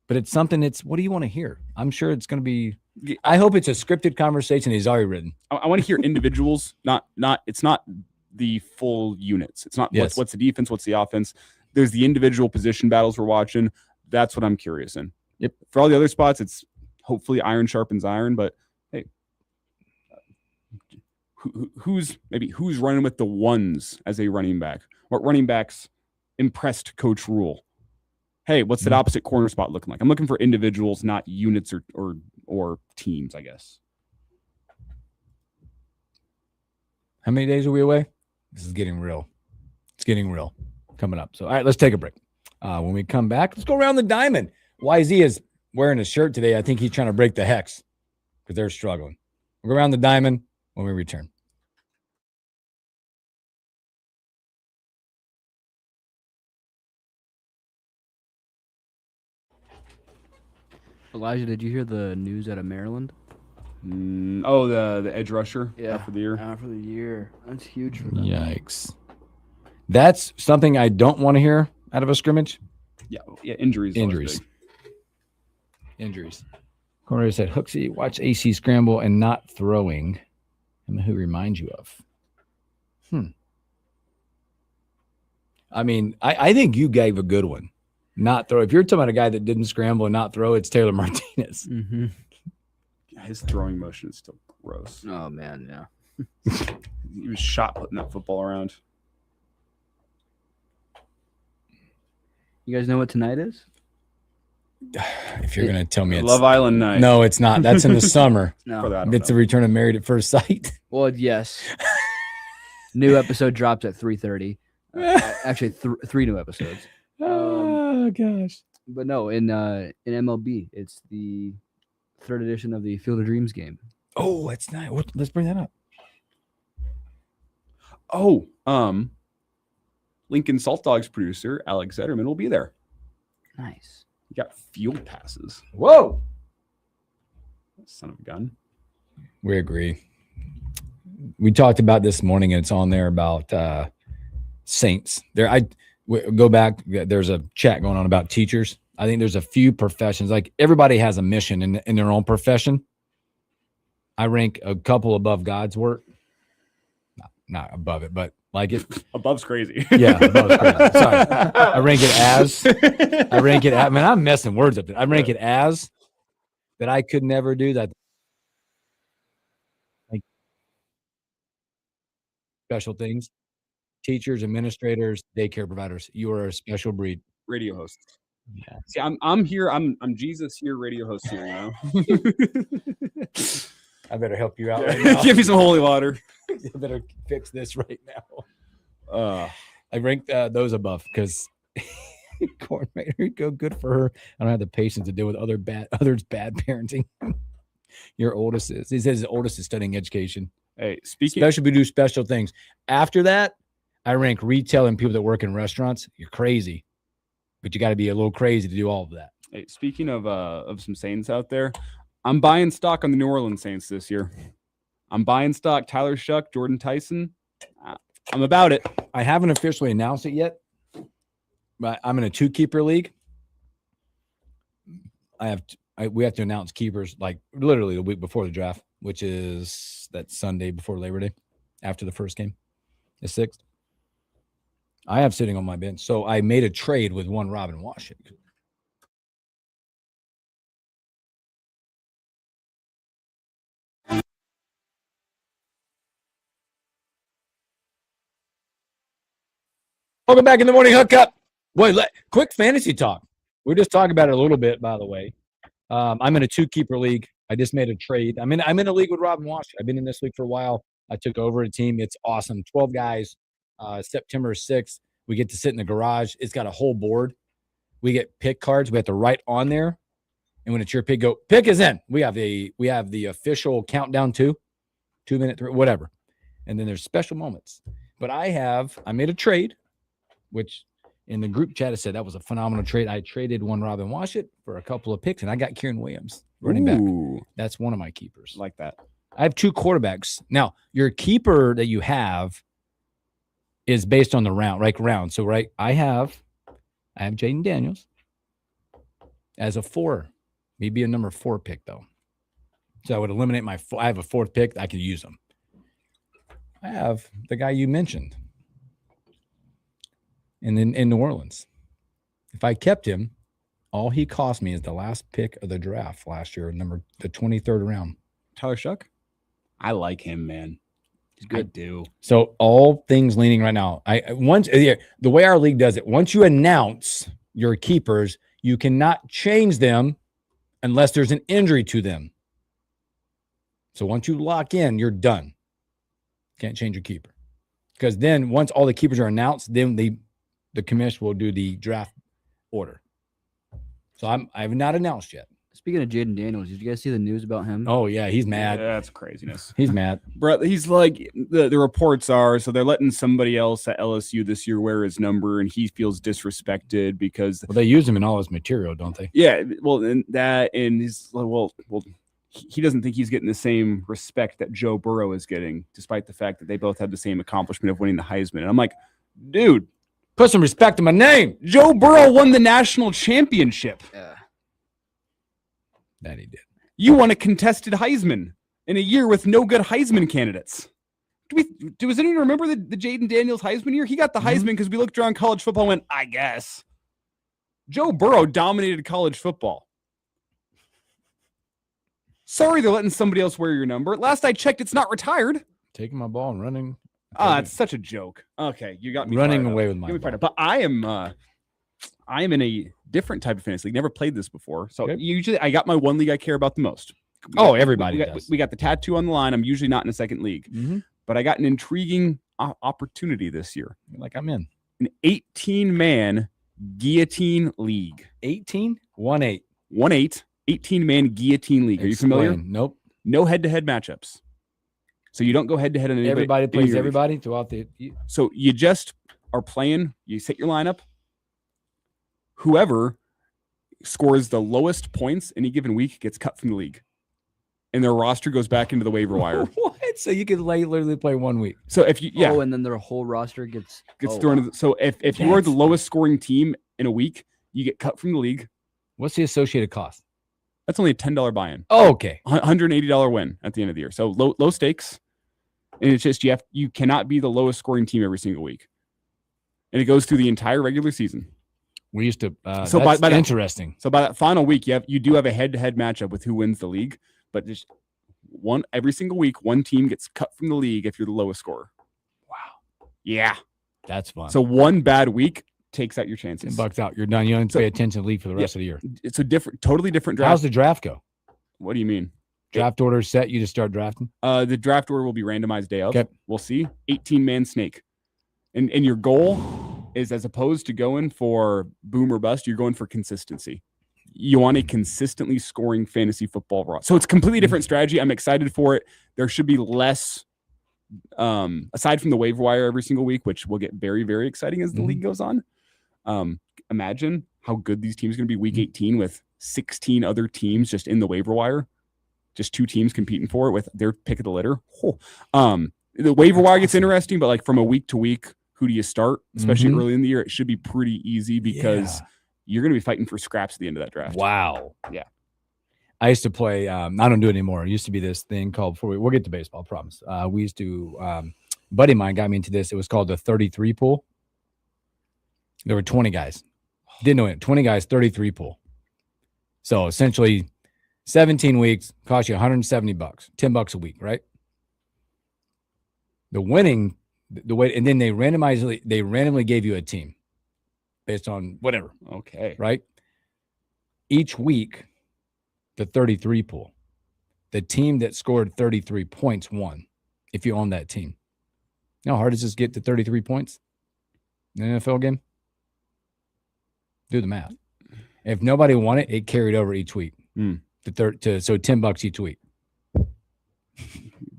But it's something what do you want to hear? I'm sure it's going to be – I hope it's a scripted conversation he's already written. I want to hear individuals, it's not the full units. It's not what's the defense, what's the offense. There's the individual position battles we're watching. That's what I'm curious in. Yep. For all the other spots, it's hopefully iron sharpens iron, but hey, who's running with the ones as a running back? What running backs impressed Coach Rule? Hey, what's that opposite corner spot looking like? I'm looking for individuals, not units or teams, I guess. How many days are we away? This is getting real. It's getting real coming up. So, all right, let's take a break. When we come back, let's go around the diamond. YZ is wearing a shirt today. I think he's trying to break the hex because they're struggling. We'll go around the diamond when we return. Elijah, did you hear the news out of Maryland? The edge rusher out for the year. Out for the year. That's huge for them. Yikes. That's something I don't want to hear out of a scrimmage. Yeah, injuries. Corey said, Hooksy, watch AC scramble and not throwing. And who reminds you of? I mean, I think you gave a good one. Not throw. If you're talking about a guy that didn't scramble and not throw, it's Taylor Martinez. Mm-hmm. His throwing motion is still gross. Oh, man, yeah. He was shot putting that football around. You guys know what tonight is? If you're going to tell me it's Love Island night. No, it's not. That's in the summer. No. It's the return of Married at First Sight. Well, yes. New episode drops at 3:30. Actually, 3 new episodes. Oh, gosh. But no, in MLB, it's the 3rd edition of the Field of Dreams game. Oh, that's nice. Let's bring that up. Oh, Lincoln Salt Dogs producer Alex Zetterman will be there. Nice. You got field passes. Whoa. Son of a gun. We agree. We talked about this morning, and it's on there about Saints. Go back. There's a chat going on about teachers. I think there's a few professions. Like everybody has a mission in their own profession. I rank a couple above God's work. Not above it, but Like it. Above's crazy. Yeah, above's crazy. Sorry. I rank it as. I mean, I'm messing words up. I rank it as that I could never do that. Like special things. Teachers, administrators, daycare providers. You are a special breed. Radio hosts. Yeah. See, I'm here. I'm Jesus here, radio host here. You know. I better help you out Yeah. right now. Give me some holy water. You better fix this right now. I ranked those above because coordinator go good for her. I don't have the patience to deal with others bad parenting. Your oldest is. He says his oldest is studying education. Hey, speaking we do special things. After that, I rank retail and people that work in restaurants. You're crazy, but you got to be a little crazy to do all of that. Hey, speaking of some Saints out there, I'm buying stock on the New Orleans Saints this year. I'm buying stock. Tyler Shuck, Jordan Tyson. I'm about it. I haven't officially announced it yet, but I'm in a 2-keeper league. We have to announce keepers like literally the week before the draft, which is that Sunday before Labor Day, after the first game, the 6th. I have sitting on my bench. So I made a trade with one Robin Washington. Welcome back in the morning hookup. Boy, quick fantasy talk. We're just talking about it a little bit, by the way. I'm in a 2-keeper league. I just made a trade. I'm in a league with Robin Washington. I've been in this league for a while. I took over a team. It's awesome. 12 guys. September 6th. We get to sit in the garage. It's got a whole board. We get pick cards. We have to write on there. And when it's your pick, go, pick is in. We have the official countdown 2 minute, 3, whatever. And then there's special moments. But I made a trade, which in the group chat I said that was a phenomenal trade. I traded one Robin Washington for a couple of picks, and I got Kieran Williams running back. That's one of my keepers. Like that. I have 2 quarterbacks. Now, your keeper that you have is based on the round. So, right, I have Jaden Daniels as a 4. Maybe a number 4 pick, though. So I would eliminate I have a 4th pick. I could use them. I have the guy you mentioned. And then in New Orleans, if I kept him, all he cost me is the last pick of the draft last year, the 23rd round. Tyler Shuck? I like him, man. He's good. I do. So all things leaning right now. The way our league does it, once you announce your keepers, you cannot change them unless there's an injury to them. So once you lock in, you're done. Can't change your keeper. Because then once all the keepers are announced, then the commission will do the draft order. So I have not announced yet. Speaking of Jaden Daniels, did you guys see the news about him? Oh, yeah, he's mad. Yeah, that's craziness. He's mad. Bro, he's like, the reports are, so they're letting somebody else at LSU this year wear his number, and he feels disrespected because... Well, they use him in all his material, don't they? Yeah, well, and he's like, well, he doesn't think he's getting the same respect that Joe Burrow is getting, despite the fact that they both had the same accomplishment of winning the Heisman. And I'm like, dude, put some respect in my name. Joe Burrow won the national championship. Yeah. That he did. You won a contested Heisman in a year with no good Heisman candidates. Does anyone remember the Jaden Daniels Heisman year? He got the Heisman because we looked around college football and went, I guess. Joe Burrow dominated college football. Sorry they're letting somebody else wear your number. Last I checked, it's not retired. Taking my ball and running. It's such a joke. Okay, you got me running away with my ball. But I am in a different type of fantasy league. Never played this before. So usually I got my one league I care about the most. Everybody does. We got the tattoo on the line. I'm usually not in a second league. Mm-hmm. But I got an intriguing opportunity this year. Like I'm in. An 18-man guillotine league. 18? 1-8. 1-8. 18-man guillotine league. Are you familiar? Nope. No head-to-head matchups. So you don't go head-to-head on anybody. Everybody plays everybody throughout the... So you just are playing. You set your lineup. Whoever scores the lowest points any given week gets cut from the league. And their roster goes back into the waiver wire. What? So you could literally play 1 week. So if you... Yeah. Oh, and then their whole roster gets thrown into... So if you are the lowest scoring team in a week, you get cut from the league. What's the associated cost? That's only a $10 buy-in. Oh, okay. $180 win at the end of the year. So low stakes. And it's just you cannot be the lowest scoring team every single week. And it goes through the entire regular season. We used to so that's by interesting. So by that final week, you do have a head-to-head matchup with who wins the league, but just every single week, one team gets cut from the league if you're the lowest scorer. Wow. Yeah. That's fun. So one bad week takes out your chances. $10 out. You're done. You don't pay attention to the league for the rest of the year. It's a totally different draft. How's the draft go? What do you mean? Draft order set, you just start drafting? The draft order will be randomized day of. Okay. We'll see. 18-man snake. And your goal is, as opposed to going for boom or bust, you're going for consistency. You want a consistently scoring fantasy football roster. So it's a completely different strategy. I'm excited for it. There should be less, aside from the waiver wire every single week, which will get very, very exciting as the league goes on. Imagine how good these teams are going to be week 18 with 16 other teams just in the waiver wire. Just 2 teams competing for it with their pick of the litter. The waiver wire gets interesting, but like from a week to week, who do you start? Especially early in the year, it should be pretty easy because you're going to be fighting for scraps at the end of that draft. Wow. Yeah. I used to play. I don't do it anymore. It used to be this thing called. We'll get to baseball. I promise. We used to. A buddy of mine got me into this. It was called the 33 pool. There were 20 guys. Didn't know it. 20 guys, 33 pool. So essentially, 17 weeks cost you $170, $10 a week, right? The winning, the way, and then they randomly gave you a team based on whatever. Okay. Right? Each week, the 33 pool, the team that scored 33 points won if you own that team. You know how hard does this get to 33 points in an NFL game? Do the math. If nobody won it, it carried over each week. So $10 each week.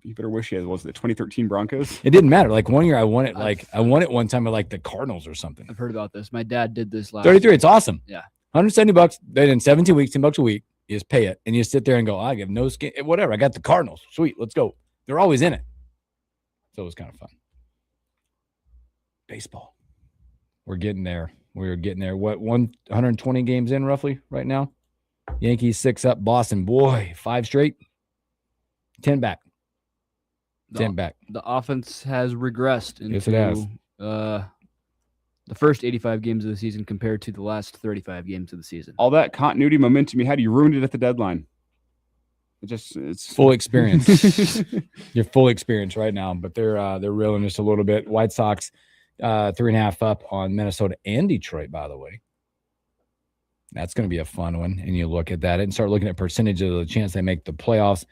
You better wish you had, was it the 2013 Broncos? It didn't matter. Like one year I won it. I won it one time at like the Cardinals or something. I've heard about this. My dad did this last 33. year. It's awesome. Yeah. $170. Then in 17 weeks, $10 a week. You just pay it and you sit there and go, I have no skin. Whatever. I got the Cardinals. Sweet. Let's go. They're always in it. So it was kind of fun. Baseball. We're getting there. We're getting there. What, 120 games in roughly right now? Yankees 6 up. Boston, boy, 5 straight. 10 back. 10 back. The offense has regressed into Yes, it has. The first 85 games of the season compared to the last 35 games of the season. All that continuity momentum you had, you ruined it at the deadline. It's full experience. You're full experience right now, but they're reeling just a little bit. White Sox 3.5 up on Minnesota and Detroit, by the way. That's going to be a fun one. And you look at that and start looking at percentage of the chance they make the playoffs.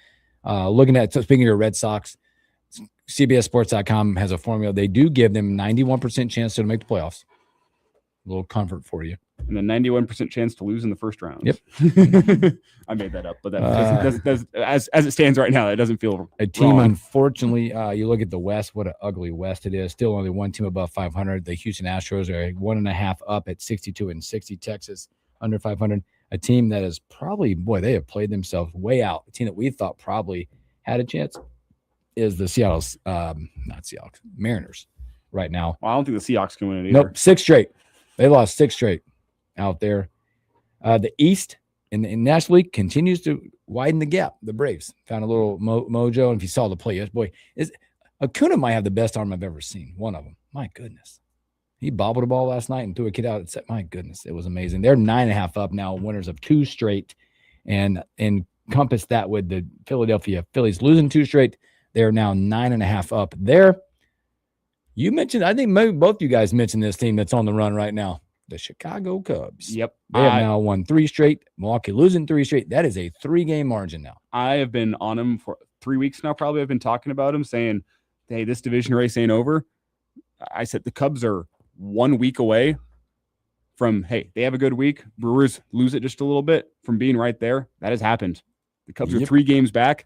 Speaking of your Red Sox, CBSSports.com has a formula. They do give them 91% chance to make the playoffs. A little comfort for you. And a 91% chance to lose in the first round. Yep. I made that up, but that doesn't, as it stands right now, that doesn't feel a team. Wrong. Unfortunately, you look at the West. What an ugly West it is. Still only one team above 500. The Houston Astros are 1.5 up at 62-60. Texas under 500. A team that is probably, they have played themselves way out. A team that we thought probably had a chance is the Mariners right now. Well, I don't think the Seahawks can win it either. Nope, 6 straight. They lost 6 straight out there. The East in the National League continues to widen the gap. The Braves found a little mojo. And if you saw the play, Acuna might have the best arm I've ever seen. One of them. My goodness. He bobbled a ball last night and threw a kid out. My goodness, it was amazing. They're 9.5 up now, winners of 2 straight. And encompass that with the Philadelphia Phillies losing 2 straight. They're now 9.5 up there. You mentioned, I think maybe both you guys mentioned this team that's on the run right now, the Chicago Cubs. Yep. They have now won 3 straight. Milwaukee losing 3 straight. That is a 3-game margin now. I have been on them for 3 weeks now, probably. I've been talking about them, saying, hey, this division race ain't over. I said the Cubs are 1 week away from, hey, they have a good week. Brewers lose it just a little bit from being right there. That has happened. The Cubs are 3 games back.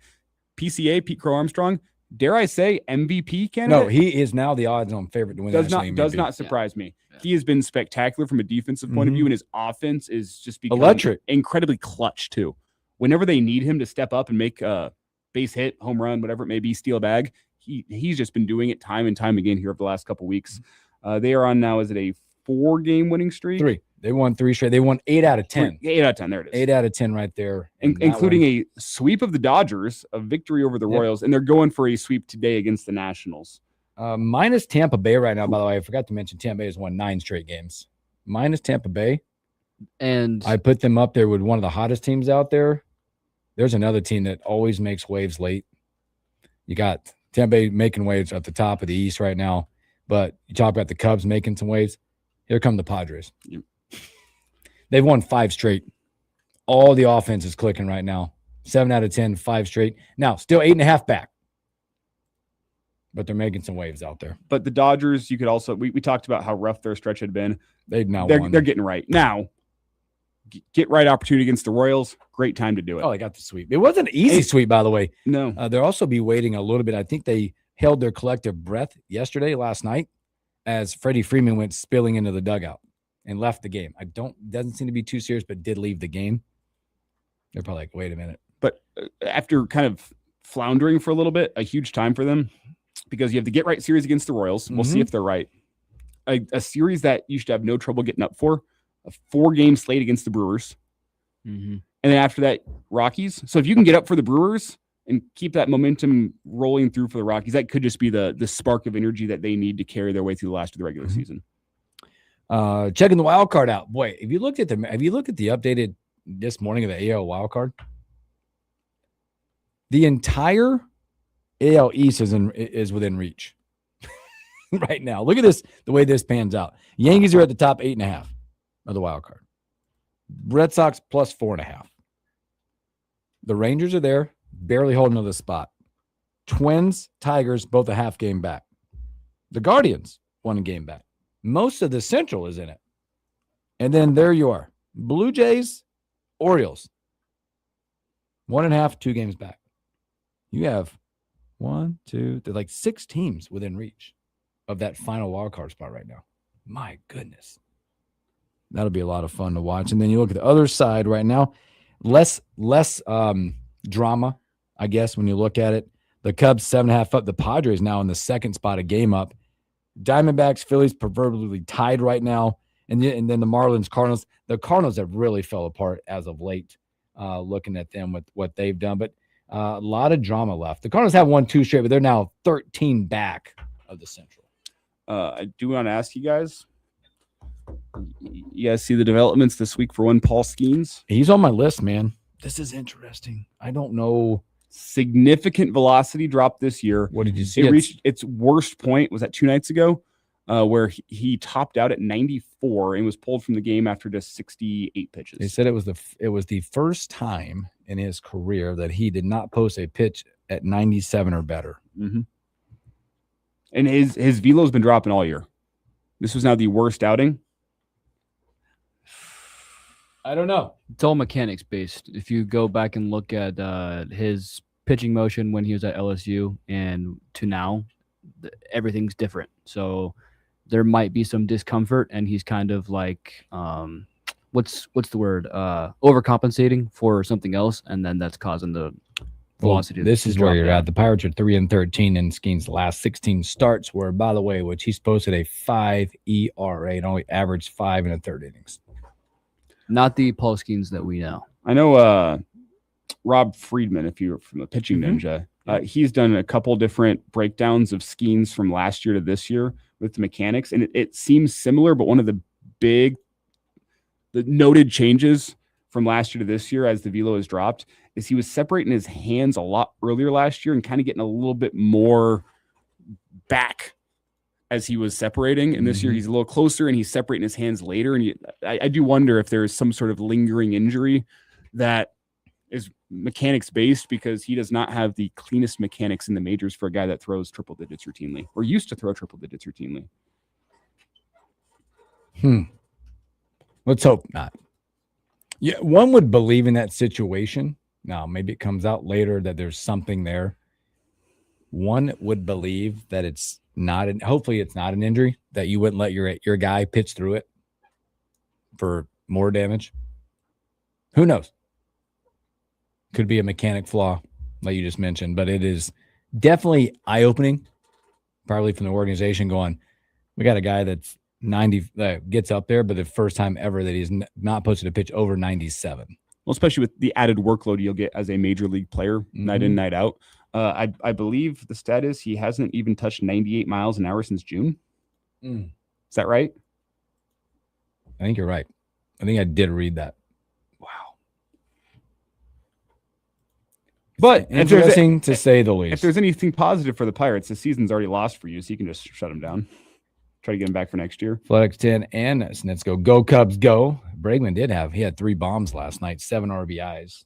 PCA, Pete Crow Armstrong, dare I say MVP candidate? No, he is now the odds-on favorite to win. Does not surprise me. Yeah. He has been spectacular from a defensive point of view, and his offense is just becoming electric, incredibly clutch too. Whenever they need him to step up and make a base hit, home run, whatever it may be, steal a bag, he's just been doing it time and time again here over the last couple weeks. They are on now, is it a 4-game winning streak? 3. They won 3 straight. They won 8 out of 10. 8 out of 10. There it is. 8 out of 10 right there. Including a sweep of the Dodgers, a victory over the Royals, and they're going for a sweep today against the Nationals. Minus Tampa Bay right now, by the way. I forgot to mention Tampa Bay has won 9 straight games. Minus Tampa Bay. And I put them up there with one of the hottest teams out there. There's another team that always makes waves late. You got Tampa Bay making waves at the top of the East right now. But you talk about the Cubs making some waves. Here come the Padres. Yep. They've won 5 straight. All the offense is clicking right now. 7 out of 10, 5 straight. Now, still 8.5 back. But they're making some waves out there. But the Dodgers, you could also, we talked about how rough their stretch had been. They're getting right. Now, get right opportunity against the Royals. Great time to do it. Oh, they got the sweep. It wasn't an easy sweep, by the way. No. They'll also be waiting a little bit. I think they held their collective breath last night, as Freddie Freeman went spilling into the dugout and left the game. Doesn't seem to be too serious, but did leave the game. They're probably like, wait a minute. But after kind of floundering for a little bit, a huge time for them, because you have the get right series against the Royals. We'll see if they're right. A series that you should have no trouble getting up for, a 4-game slate against the Brewers. And then after that, Rockies. So if you can get up for the Brewers and keep that momentum rolling through for the Rockies, that could just be the spark of energy that they need to carry their way through the last of the regular season. Checking the wild card out. Boy, have you looked at the updated this morning of the AL wild card? The entire AL East is within reach right now. Look at this, the way this pans out. Yankees are at the top 8.5 of the wild card. Red Sox plus 4.5. The Rangers are there, barely holding to the spot. Twins, Tigers, both a half game back. The Guardians, 1 game back. Most of the Central is in it. And then there you are. Blue Jays, Orioles. 1.5, 2 games back. You have 1, 2, they're like 6 teams within reach of that final wild card spot right now. My goodness. That'll be a lot of fun to watch. And then you look at the other side right now, less drama, I guess, when you look at it. The Cubs 7.5 up. The Padres now in the second spot, a game up. Diamondbacks, Phillies proverbially tied right now. And then the Marlins, Cardinals. The Cardinals have really fell apart as of late, looking at them with what they've done. But a lot of drama left. The Cardinals have won 2 straight, but they're now 13 back of the Central. I do want to ask you guys see the developments this week for one Paul Skeens? He's on my list, man. This is interesting. I don't know. Significant velocity drop this year. What did you see? It reached its worst point. Was that 2 nights ago? Where he topped out at 94 and was pulled from the game after just 68 pitches. They said it was the first time in his career that he did not post a pitch at 97 or better. And his velo's been dropping all year. This was now the worst outing. I don't know. It's all mechanics based. If you go back and look at his pitching motion when he was at LSU and to now, everything's different. So there might be some discomfort, and he's kind of like, what's the word? Overcompensating for something else, and then that's causing the velocity. This is where you're at. The Pirates are 3-13 in Skeen's last 16 starts, where, by the way, which he's posted a 5 ERA and only averaged 5 1/3 innings. Not the Paul Skeens that we know. I know Rob Friedman, if you're from the Pitching Ninja, he's done a couple different breakdowns of Skeens from last year to this year with the mechanics, and it seems similar, but one of the noted changes from last year to this year as the velo has dropped is he was separating his hands a lot earlier last year and kind of getting a little bit more back as he was separating. And this year he's a little closer and he's separating his hands later. And I do wonder if there is some sort of lingering injury that is mechanics based, because he does not have the cleanest mechanics in the majors for a guy that throws triple digits routinely, or used to throw triple digits routinely. Let's hope not. Yeah, one would believe in that situation. Now, maybe it comes out later that there's something there. One would believe that it's not, hopefully it's not an injury, that you wouldn't let your guy pitch through it for more damage. Who knows? Could be a mechanic flaw, like you just mentioned, but it is definitely eye-opening, probably from the organization going, we got a guy that's 90 gets up there, but the first time ever that he's not posted a pitch over 97. Well, especially with the added workload you'll get as a major league player, night in, night out. I believe the stat is he hasn't even touched 98 miles an hour since June. Is that right? I think you're right. I think I did read that. But interesting to say the least. If there's anything positive for the Pirates, the season's already lost for you, so you can just shut them down. Try to get him back for next year. Flex 10 and Snitsko. Go Cubs, go. Bregman he had 3 bombs last night, 7 RBIs.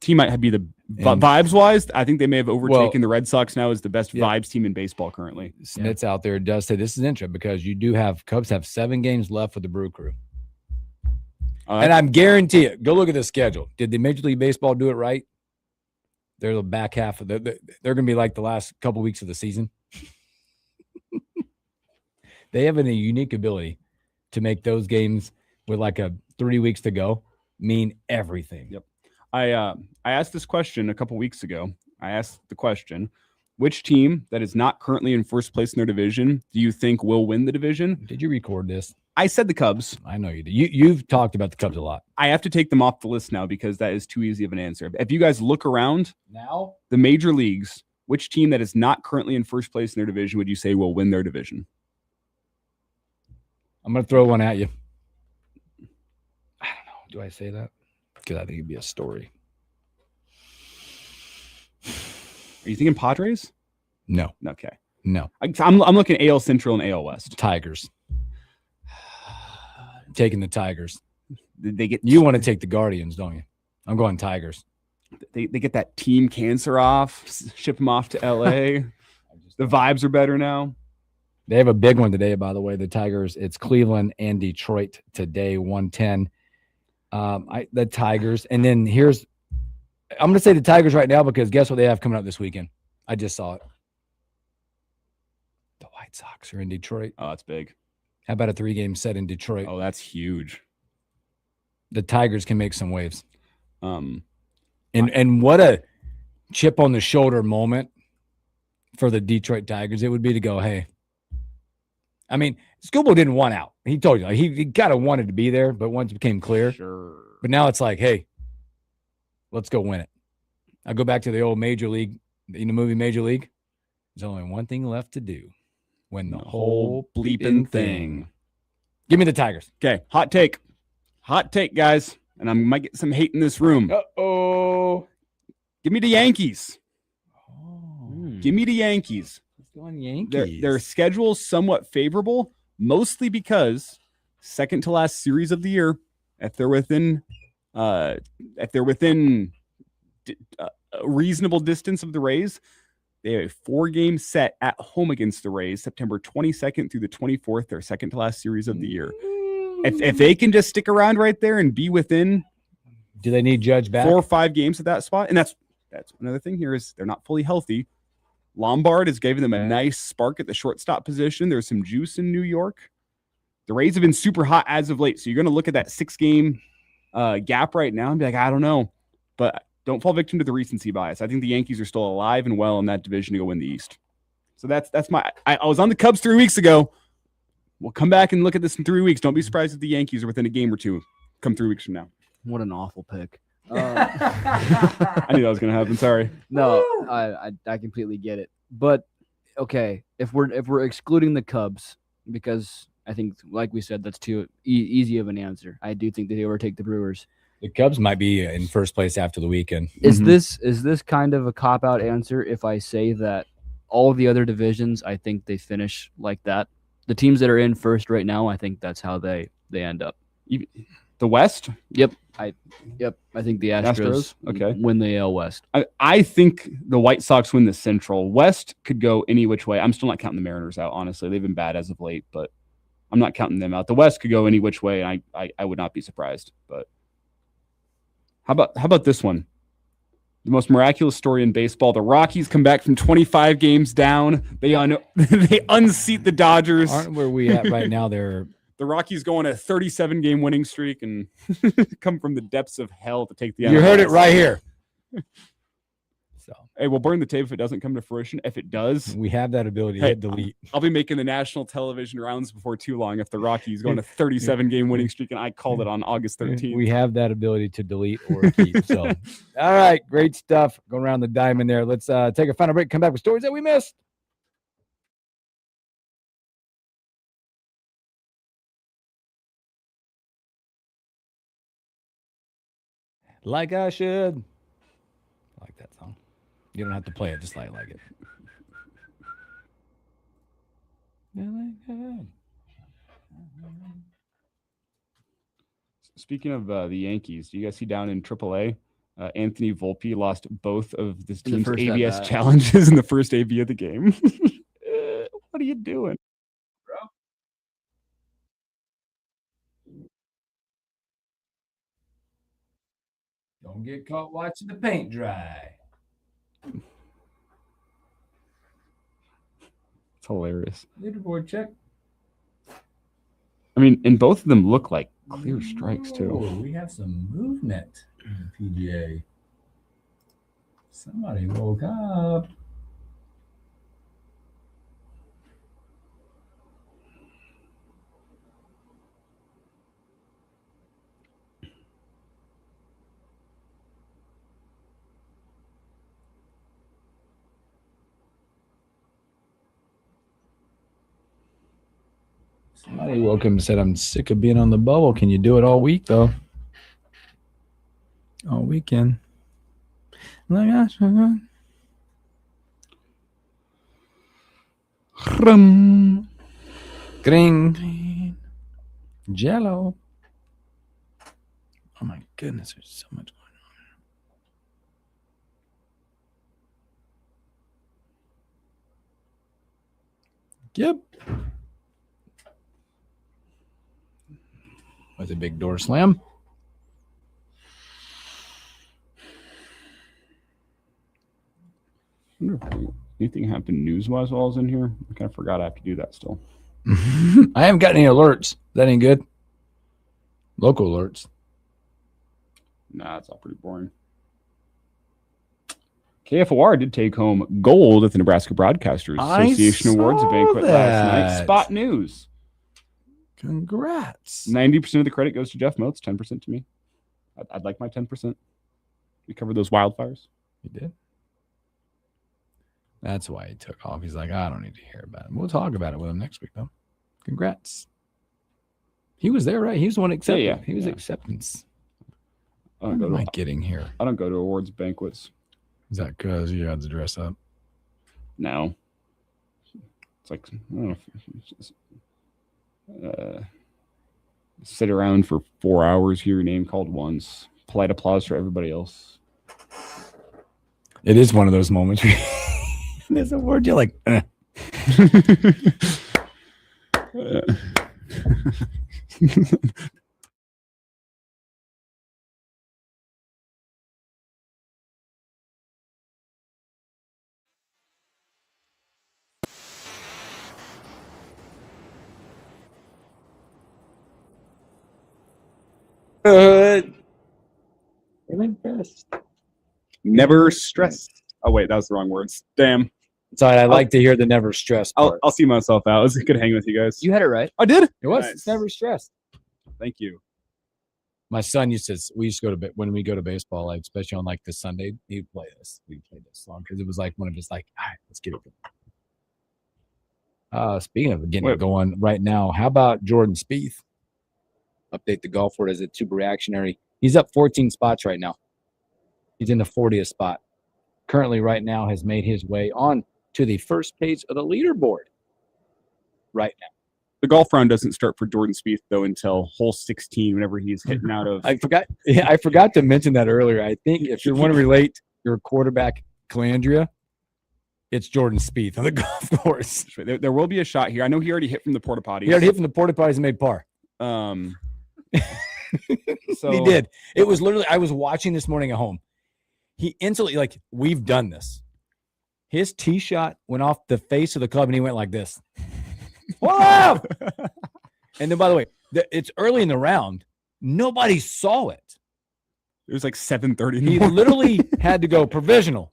Team might be the vibes-wise, I think they may have overtaken the Red Sox now as the best vibes team in baseball currently. Snitz out there does say this is interesting because you do have Cubs have 7 games left with the Brew Crew. And I'm guarantee it. Go look at the schedule. Did the Major League Baseball do it right? They're the back half of they're going to be like the last couple weeks of the season. They have a unique ability to make those games with like 3 weeks to go mean everything. Yep. I asked this question a couple weeks ago. I asked the question, which team that is not currently in first place in their division do you think will win the division? Did you record this? I said the Cubs. I know you did. You've talked about the Cubs a lot. I have to take them off the list now because that is too easy of an answer. If you guys look around now, the major leagues, which team that is not currently in first place in their division would you say will win their division? I'm going to throw one at you. I don't know. Do I say that? Because I think it'd be a story. Are you thinking Padres? No. Okay. No. I'm looking AL Central and AL West. Tigers. Taking the Tigers. They get. You want to take the Guardians, don't you? I'm going Tigers. They get that team cancer off, ship them off to LA. The vibes are better now. They have a big one today, by the way. The Tigers. It's Cleveland and Detroit today, 1:10. The Tigers, and then I'm going to say the Tigers right now because guess what they have coming up this weekend? I just saw it. The White Sox are in Detroit. Oh, that's big. How about a 3-game set in Detroit? Oh, that's huge. The Tigers can make some waves. And what a chip on the shoulder moment for the Detroit Tigers it would be to go, hey. I mean, Scubo didn't want out. He told you he kind of wanted to be there, but once it became clear. Sure. But now it's like, hey, let's go win it. I go back to the old Major League, in the movie Major League. There's only one thing left to do. Win the whole bleeping thing. Give me the Tigers. Okay, hot take, guys, and I might get some hate in this room. Uh-oh. Give me the Yankees. Oh. Give me the Yankees. Let's go on Yankees. Their schedule's somewhat favorable, mostly because second to last series of the year, if they're within a reasonable distance of the Rays, they have a 4-game set at home against the Rays, September 22nd through the 24th, their second to last series of the year. If they can just stick around right there and be within, do they need Judge back? 4 or 5 games at that spot? And that's another thing here is they're not fully healthy. Lombard is giving them a nice spark at the shortstop position. There's some juice in New York. The Rays have been super hot as of late, so you're going to look at that 6-game gap right now and be like, I don't know, but don't fall victim to the recency bias. I think the Yankees are still alive and well in that division to go win the East. So that's my. I was on the Cubs 3 weeks ago. We'll come back and look at this in 3 weeks. Don't be surprised if the Yankees are within a game or two come 3 weeks from now. What an awful pick. I knew that was going to happen. Sorry. No, I completely get it. But okay, if we're excluding the Cubs, because I think, like we said, that's too easy of an answer. I do think that they overtake the Brewers. The Cubs might be in first place after the weekend. Is this kind of a cop-out answer if I say that all of the other divisions, I think they finish like that? The teams that are in first right now, I think that's how they end up. The West? Yep. I think the Astros okay. win the AL West. I think the White Sox win the Central. West could go any which way. I'm still not counting the Mariners out, honestly. They've been bad as of late, but I'm not counting them out. The West could go any which way, and I would not be surprised. But how about this one? The most miraculous story in baseball. The Rockies come back from 25 games down. They unseat the Dodgers. Aren't where we at right now? They're the Rockies go on a 37-game winning streak and come from the depths of hell to take the. You heard it right here. So hey, we'll burn the tape if it doesn't come to fruition. If it does, we have that ability to hit delete. I'll be making the national television rounds before too long if the Rockies go on a 37-game winning streak, and I called it on August 13th. We have that ability to delete or keep. So, all right, great stuff. Going around the diamond there. Let's take a final break. Come back with stories that we missed. Like I should. I like that song. You don't have to play it, just like it. Speaking of the Yankees, do you guys see down in AAA, Anthony Volpe lost both of this team's ABS challenges in the first AB of the game? What are you doing, bro? Don't get caught watching the paint dry. It's hilarious. Leaderboard check. I mean, and both of them look like clear strikes, too. Oh, we have some movement in the PGA. Somebody woke up. Somebody woke him and said, I'm sick of being on the bubble. Can you do it all week, though? All weekend. Green. Jello. Oh, my goodness. There's so much going on. Yep. With a big door slam. I wonder if anything happened news-wise while I was in here. I kind of forgot I have to do that still. I haven't got any alerts. That ain't good. Local alerts. Nah, it's all pretty boring. KFOR did take home gold at the Nebraska Broadcasters Association Awards banquet last night. Spot news. Congrats. 90% of the credit goes to Jeff Moats, 10% to me. I'd like my 10%. We covered those wildfires. You did? That's why he took off. He's like, I don't need to hear about it. We'll talk about it with him next week, though. Congrats. He was there, right? He was the one accepting. Yeah. He was acceptance. What am I getting here? I don't go to awards banquets. Is that because you had to dress up? No. It's like, I don't know. Sit around for 4 hours, hear your name called once. Polite applause for everybody else. It is one of those moments where there's a word you're like, Never stress. Oh, wait, that was the wrong words. Damn. It's all right. I like to hear the never stress part. I'll see myself out. It was good hanging with you guys. You had it right. I did? It was. Nice. It's never stressed. Thank you. My son we used to go to, when we go to baseball, like, especially on like this Sunday, he'd play this. We'd play this song because it was like one of his like, all right, let's get it going. Speaking of getting it going right now, how about Jordan Spieth? Update the golf world as a super reactionary. He's up 14 spots right now. He's in the 40th spot. Currently, right now, has made his way on to the first page of the leaderboard right now. The golf round doesn't start for Jordan Spieth, though, until hole 16, whenever he's hitting out of... I forgot to mention that earlier. I think if you want to relate your quarterback calandria, it's Jordan Spieth on the golf course. There will be a shot here. I know he already hit from the porta potties. He already hit from the porta potties and made par. So he did. It was literally, I was watching this morning at home. He instantly, like, we've done this. His tee shot went off the face of the club and he went like this. Wow! And then, by the way, it's early in the round. Nobody saw it. It was like 7:30. He literally had to go provisional.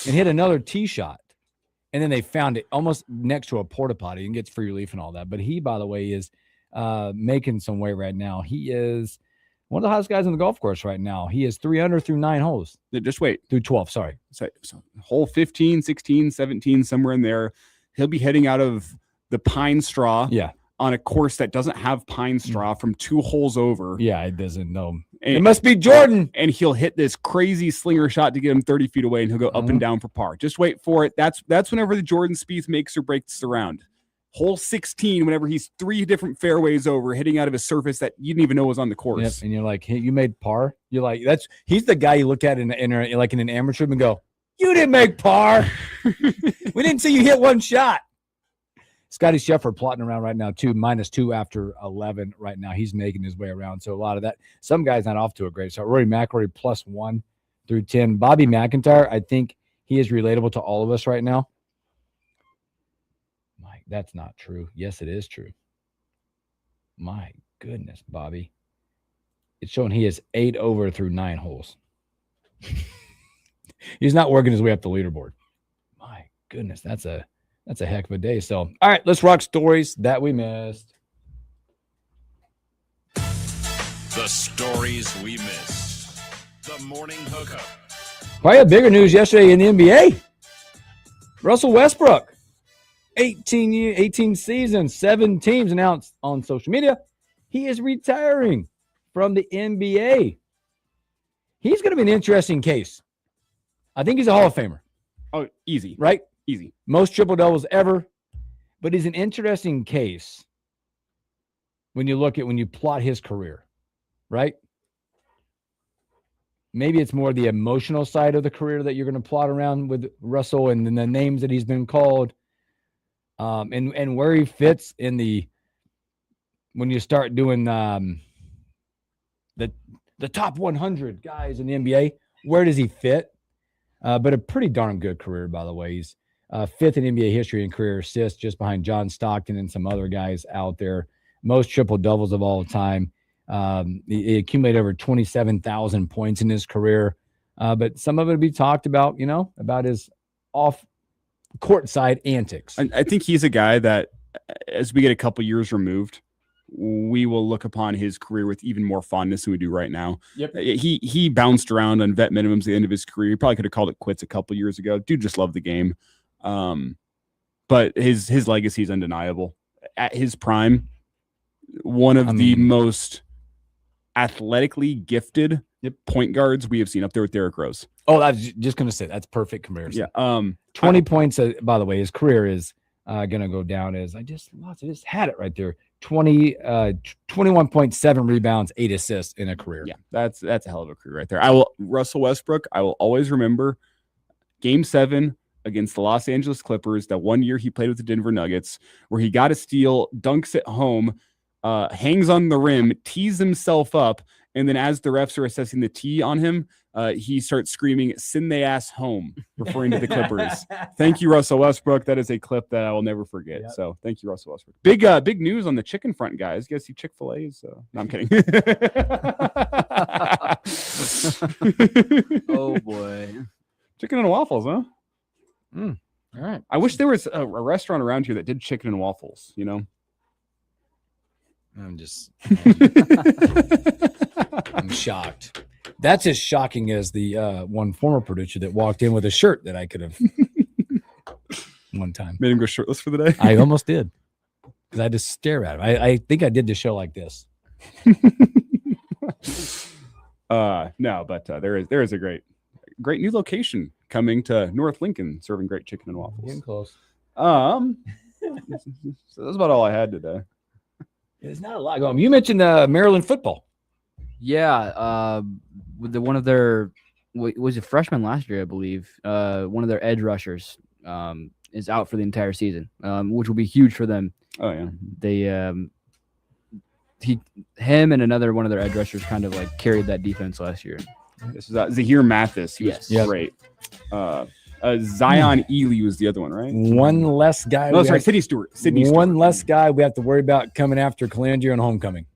and hit another tee shot. And then they found it almost next to a porta potty and gets free relief and all that. But he, by the way, is making some way right now. He is one of the hottest guys on the golf course right now. He is 3 under through 9 holes. Just wait. Through 12, sorry. So hole 15, 16, 17, somewhere in there. He'll be heading out of the pine straw. Yeah. On a course that doesn't have pine straw from 2 holes over. Yeah, it doesn't know. And, it must be Jordan. And he'll hit this crazy slinger shot to get him 30 feet away, and he'll go up and down for par. Just wait for it. That's whenever the Jordan Spieth makes or breaks the round. Hole 16, whenever he's 3 different fairways over, hitting out of a surface that you didn't even know was on the course. Yep. And you're like, hey, you made par? You're like, he's the guy you look at in an amateur and go, you didn't make par. We didn't see you hit one shot. Scotty Scheffler plotting around right now, too, -2 after 11 right now. He's making his way around. So a lot of that. Some guys not off to a great start. Rory McIlroy +1 through 10. Bobby McIntyre, I think he is relatable to all of us right now. Mike, that's not true. Yes, it is true. My goodness, Bobby. It's showing he is 8 over through 9 holes. He's not working his way up the leaderboard. My goodness, that's a heck of a day. So, all right, let's rock stories that we missed. The stories we missed. The morning hookup. Probably a bigger news yesterday in the NBA. Russell Westbrook, 18 seasons, 7 teams announced on social media. He is retiring from the NBA. He's going to be an interesting case. I think he's a Hall of Famer. Oh, easy. Right? Easy. Most triple doubles ever, but he's an interesting case when you plot his career, right? Maybe it's more the emotional side of the career that you're going to plot around with Russell and the names that he's been called, and where he fits in when you start doing the top 100 guys in the NBA. Where does he fit? But a pretty darn good career, by the way. He's 5th in NBA history in career assists, just behind John Stockton and some other guys out there. Most triple doubles of all time. He accumulated over 27,000 points in his career. But some of it will be talked about, about his off court side antics. I think he's a guy that, as we get a couple years removed, we will look upon his career with even more fondness than we do right now. Yep. He bounced around on vet minimums at the end of his career. He probably could have called it quits a couple years ago. Dude just loved the game. But his legacy is undeniable. At his prime, one of the most athletically gifted point guards we have seen, up there with Derrick Rose. Oh, I was just going to say that's perfect comparison. Yeah. 20 points. By the way, his career is going to go down as I just had it right there. 21.7 rebounds, 8 assists in a career. Yeah, that's a hell of a career right there. Russell Westbrook, I will always remember Game 7 against the Los Angeles Clippers, that one year he played with the Denver Nuggets, where he got a steal, dunks it home, hangs on the rim, tees himself up, and then as the refs are assessing the tee on him, he starts screaming, "Send they ass home," referring to the Clippers. Thank you, Russell Westbrook. That is a clip that I will never forget. Yep. So thank you, Russell Westbrook. Big news on the chicken front, guys. You guys see Chick-fil-A's? No, I'm kidding. Oh, boy. Chicken and waffles, huh? All right. I wish there was a restaurant around here that did chicken and waffles, I'm shocked. That's as shocking as the one former producer that walked in with a shirt that I could have one time. Made him go shirtless for the day? I almost did. Because I had to stare at him. I think I did the show like this. No, but there is a great new location coming to North Lincoln, serving great chicken and waffles. Getting close. So that's about all I had today. There's not a lot going on. You mentioned Maryland football. Yeah, with one of their was a freshman last year, I believe. One of their edge rushers is out for the entire season, which will be huge for them. Oh yeah, they him and another one of their edge rushers kind of like carried that defense last year. This is Zahir Mathis. He was great. Zion Ely was the other one, right? One less guy. No, sorry, Sidney Stewart. One less guy we have to worry about coming after Calandria and homecoming.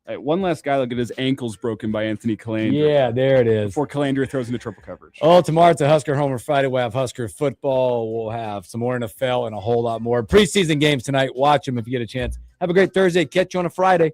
All right, one last guy will get his ankles broken by Anthony Calandra. Yeah, there it is. Before Calandra throws into triple coverage. Oh, tomorrow it's a Husker Homer Friday. We'll have Husker football. We'll have some more NFL and a whole lot more. Preseason games tonight. Watch them if you get a chance. Have a great Thursday. Catch you on a Friday.